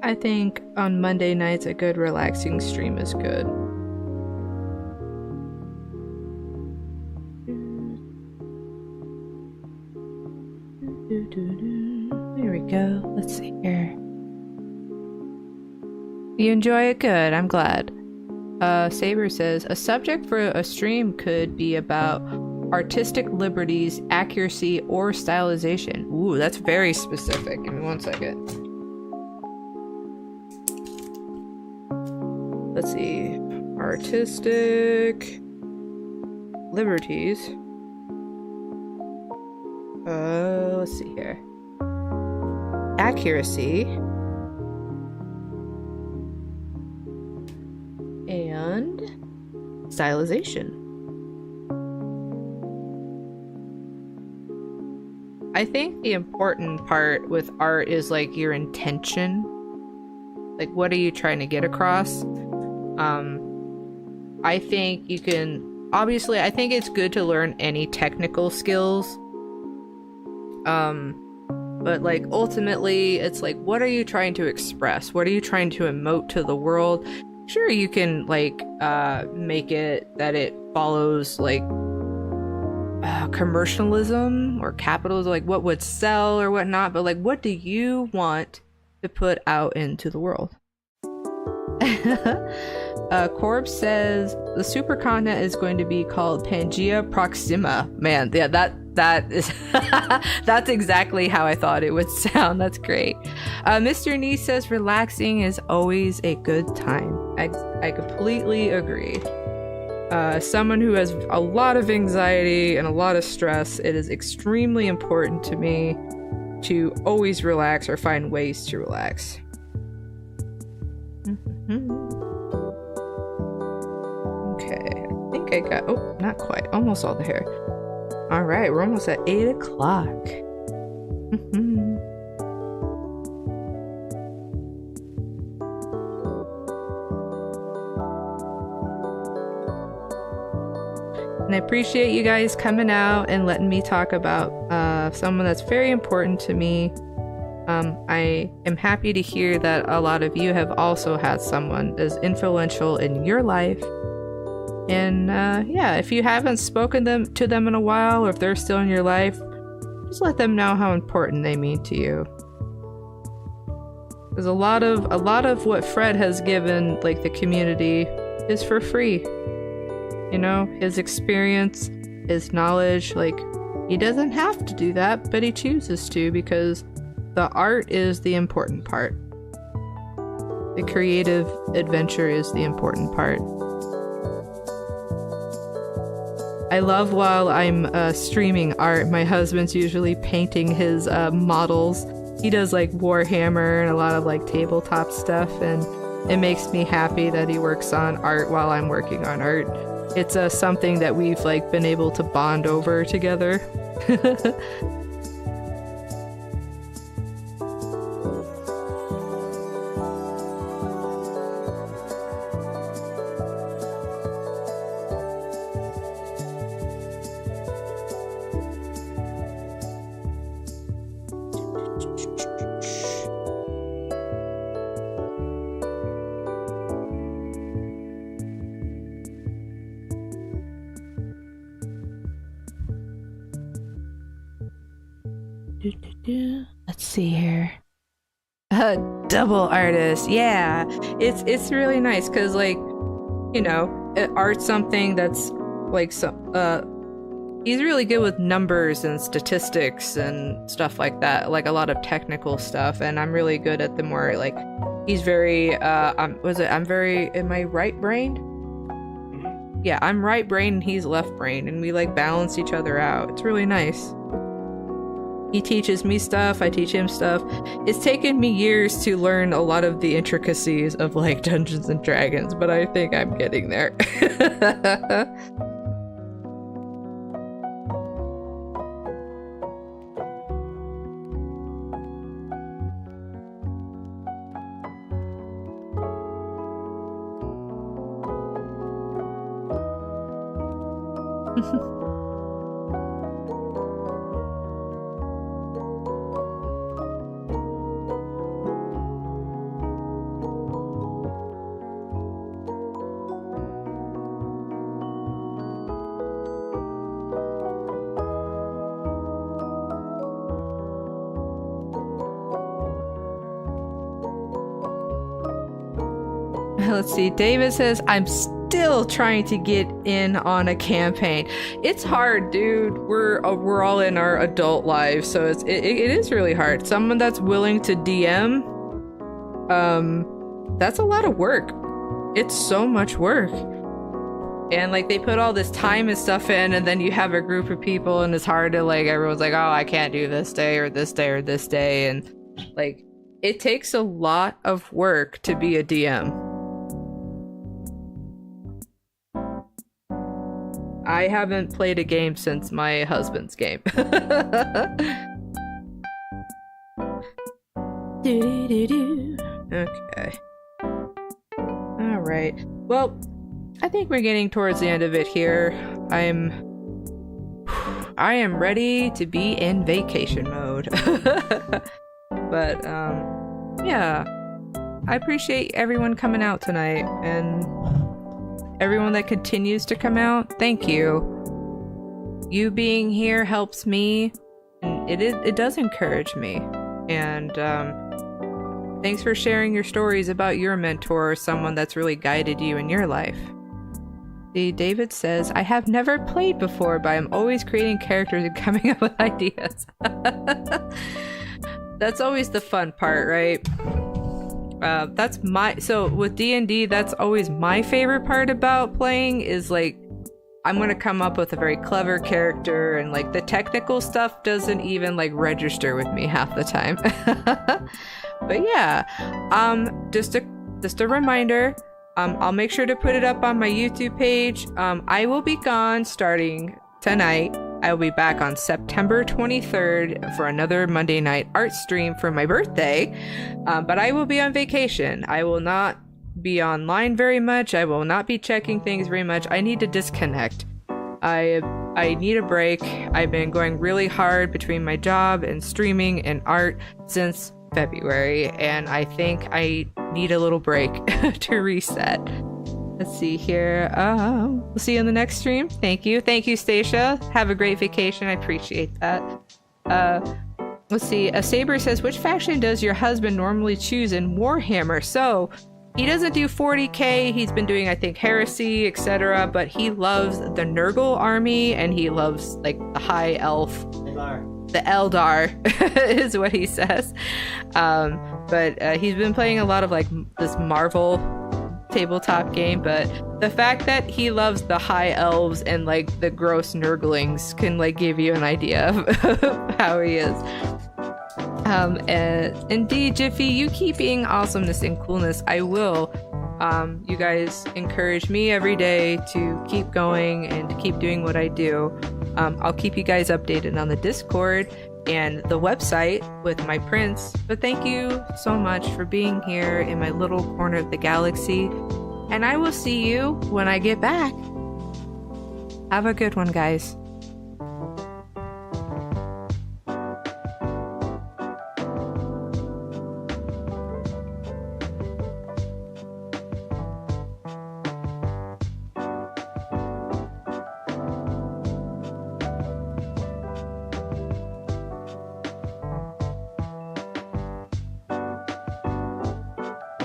I think on Monday nights a good relaxing stream is good. There we go. Let's see here. You enjoy it? Good. I'm glad. Saber says, a subject for a stream could be about artistic liberties, accuracy, or stylization. Ooh, that's very specific. Give me 1 second. Let's see. Artistic liberties. Let's see here. Accuracy. And stylization. I think the important part with art is like your intention. Like, what are you trying to get across? I think you can, obviously, I think it's good to learn any technical skills. But like ultimately it's like, what are you trying to express? What are you trying to emote to the world? Sure, you can like make it that it follows like commercialism or capitalism, like what would sell or whatnot, but like what do you want to put out into the world? Corb says the supercontinent is going to be called Pangea Proxima. Man, yeah, that is that's exactly how I thought it would sound. That's great. Mr. Nee says relaxing is always a good time. I completely agree. Someone who has a lot of anxiety and a lot of stress, it is extremely important to me to always relax or find ways to relax. Okay, I think I got, oh, not quite, almost all the hair. All right, we're almost at 8 o'clock. And I appreciate you guys coming out and letting me talk about someone that's very important to me. I am happy to hear that a lot of you have also had someone as influential in your life. And yeah, if you haven't spoken to them in a while, or if they're still in your life, just let them know how important they mean to you. Because a lot of what Fred has given like the community is for free. You know, his experience, his knowledge, like he doesn't have to do that, but he chooses to because the art is the important part. The creative adventure is the important part. I love while I'm streaming art, my husband's usually painting his models. He does like Warhammer and a lot of like tabletop stuff, and it makes me happy that he works on art while I'm working on art. It's something that we've like been able to bond over together. Let's see here. Double artist, yeah. It's really nice because, like, you know, art's something that's like he's really good with numbers and statistics and stuff like that, like a lot of technical stuff, and I'm really good at the more like he's very am I right brained? Yeah, I'm right brained and he's left brained, and we like balance each other out. It's really nice. He teaches me stuff, I teach him stuff. It's taken me years to learn a lot of the intricacies of like Dungeons and Dragons, but I think I'm getting there. Let's see. David says, I'm still trying to get in on a campaign. It's hard, dude. We're all in our adult lives, so it is really hard. Someone that's willing to DM, that's a lot of work. It's so much work. And like they put all this time and stuff in, and then you have a group of people, and it's hard to like, everyone's like, oh, I can't do this day or this day or this day, and like it takes a lot of work to be a DM. I haven't played a game since my husband's game. Okay. All right. Well, I think we're getting towards the end of it here. I am ready to be in vacation mode. But yeah, I appreciate everyone coming out tonight, and everyone that continues to come out. Thank you. You being here helps me, and it does encourage me. And thanks for sharing your stories about your mentor or someone that's really guided you in your life. See, David says, I have never played before, but I'm always creating characters and coming up with ideas. That's always the fun part, right? So with D&D, that's always my favorite part about playing, is like, I'm gonna come up with a very clever character, and like the technical stuff doesn't even like register with me half the time. But yeah, just a reminder, I'll make sure to put it up on my YouTube page. I will be gone starting tonight. I will be back on September 23rd for another Monday night art stream for my birthday. But I will be on vacation. I will not be online very much. I will not be checking things very much. I need to disconnect. I need a break. I've been going really hard between my job and streaming and art since February, and I think I need a little break to reset. Let's see here. We'll see you in the next stream. Thank you, Stacia. Have a great vacation. I appreciate that. Let's see. Saber says, which faction does your husband normally choose in Warhammer? So he doesn't do 40k. He's been doing, I think, Heresy, etc. But he loves the Nurgle army, and he loves like the High Elf. The Eldar is what he says. But he's been playing a lot of like this Marvel tabletop game, but the fact that he loves the high elves and like the gross nurglings can like give you an idea of how he is. And indeed, Jiffy, you keep being awesomeness and coolness. I will. You guys encourage me every day to keep going and to keep doing what I do. I'll keep you guys updated on the Discord and the website with my prints. But thank you so much for being here in my little corner of the galaxy. And I will see you when I get back. Have a good one, guys.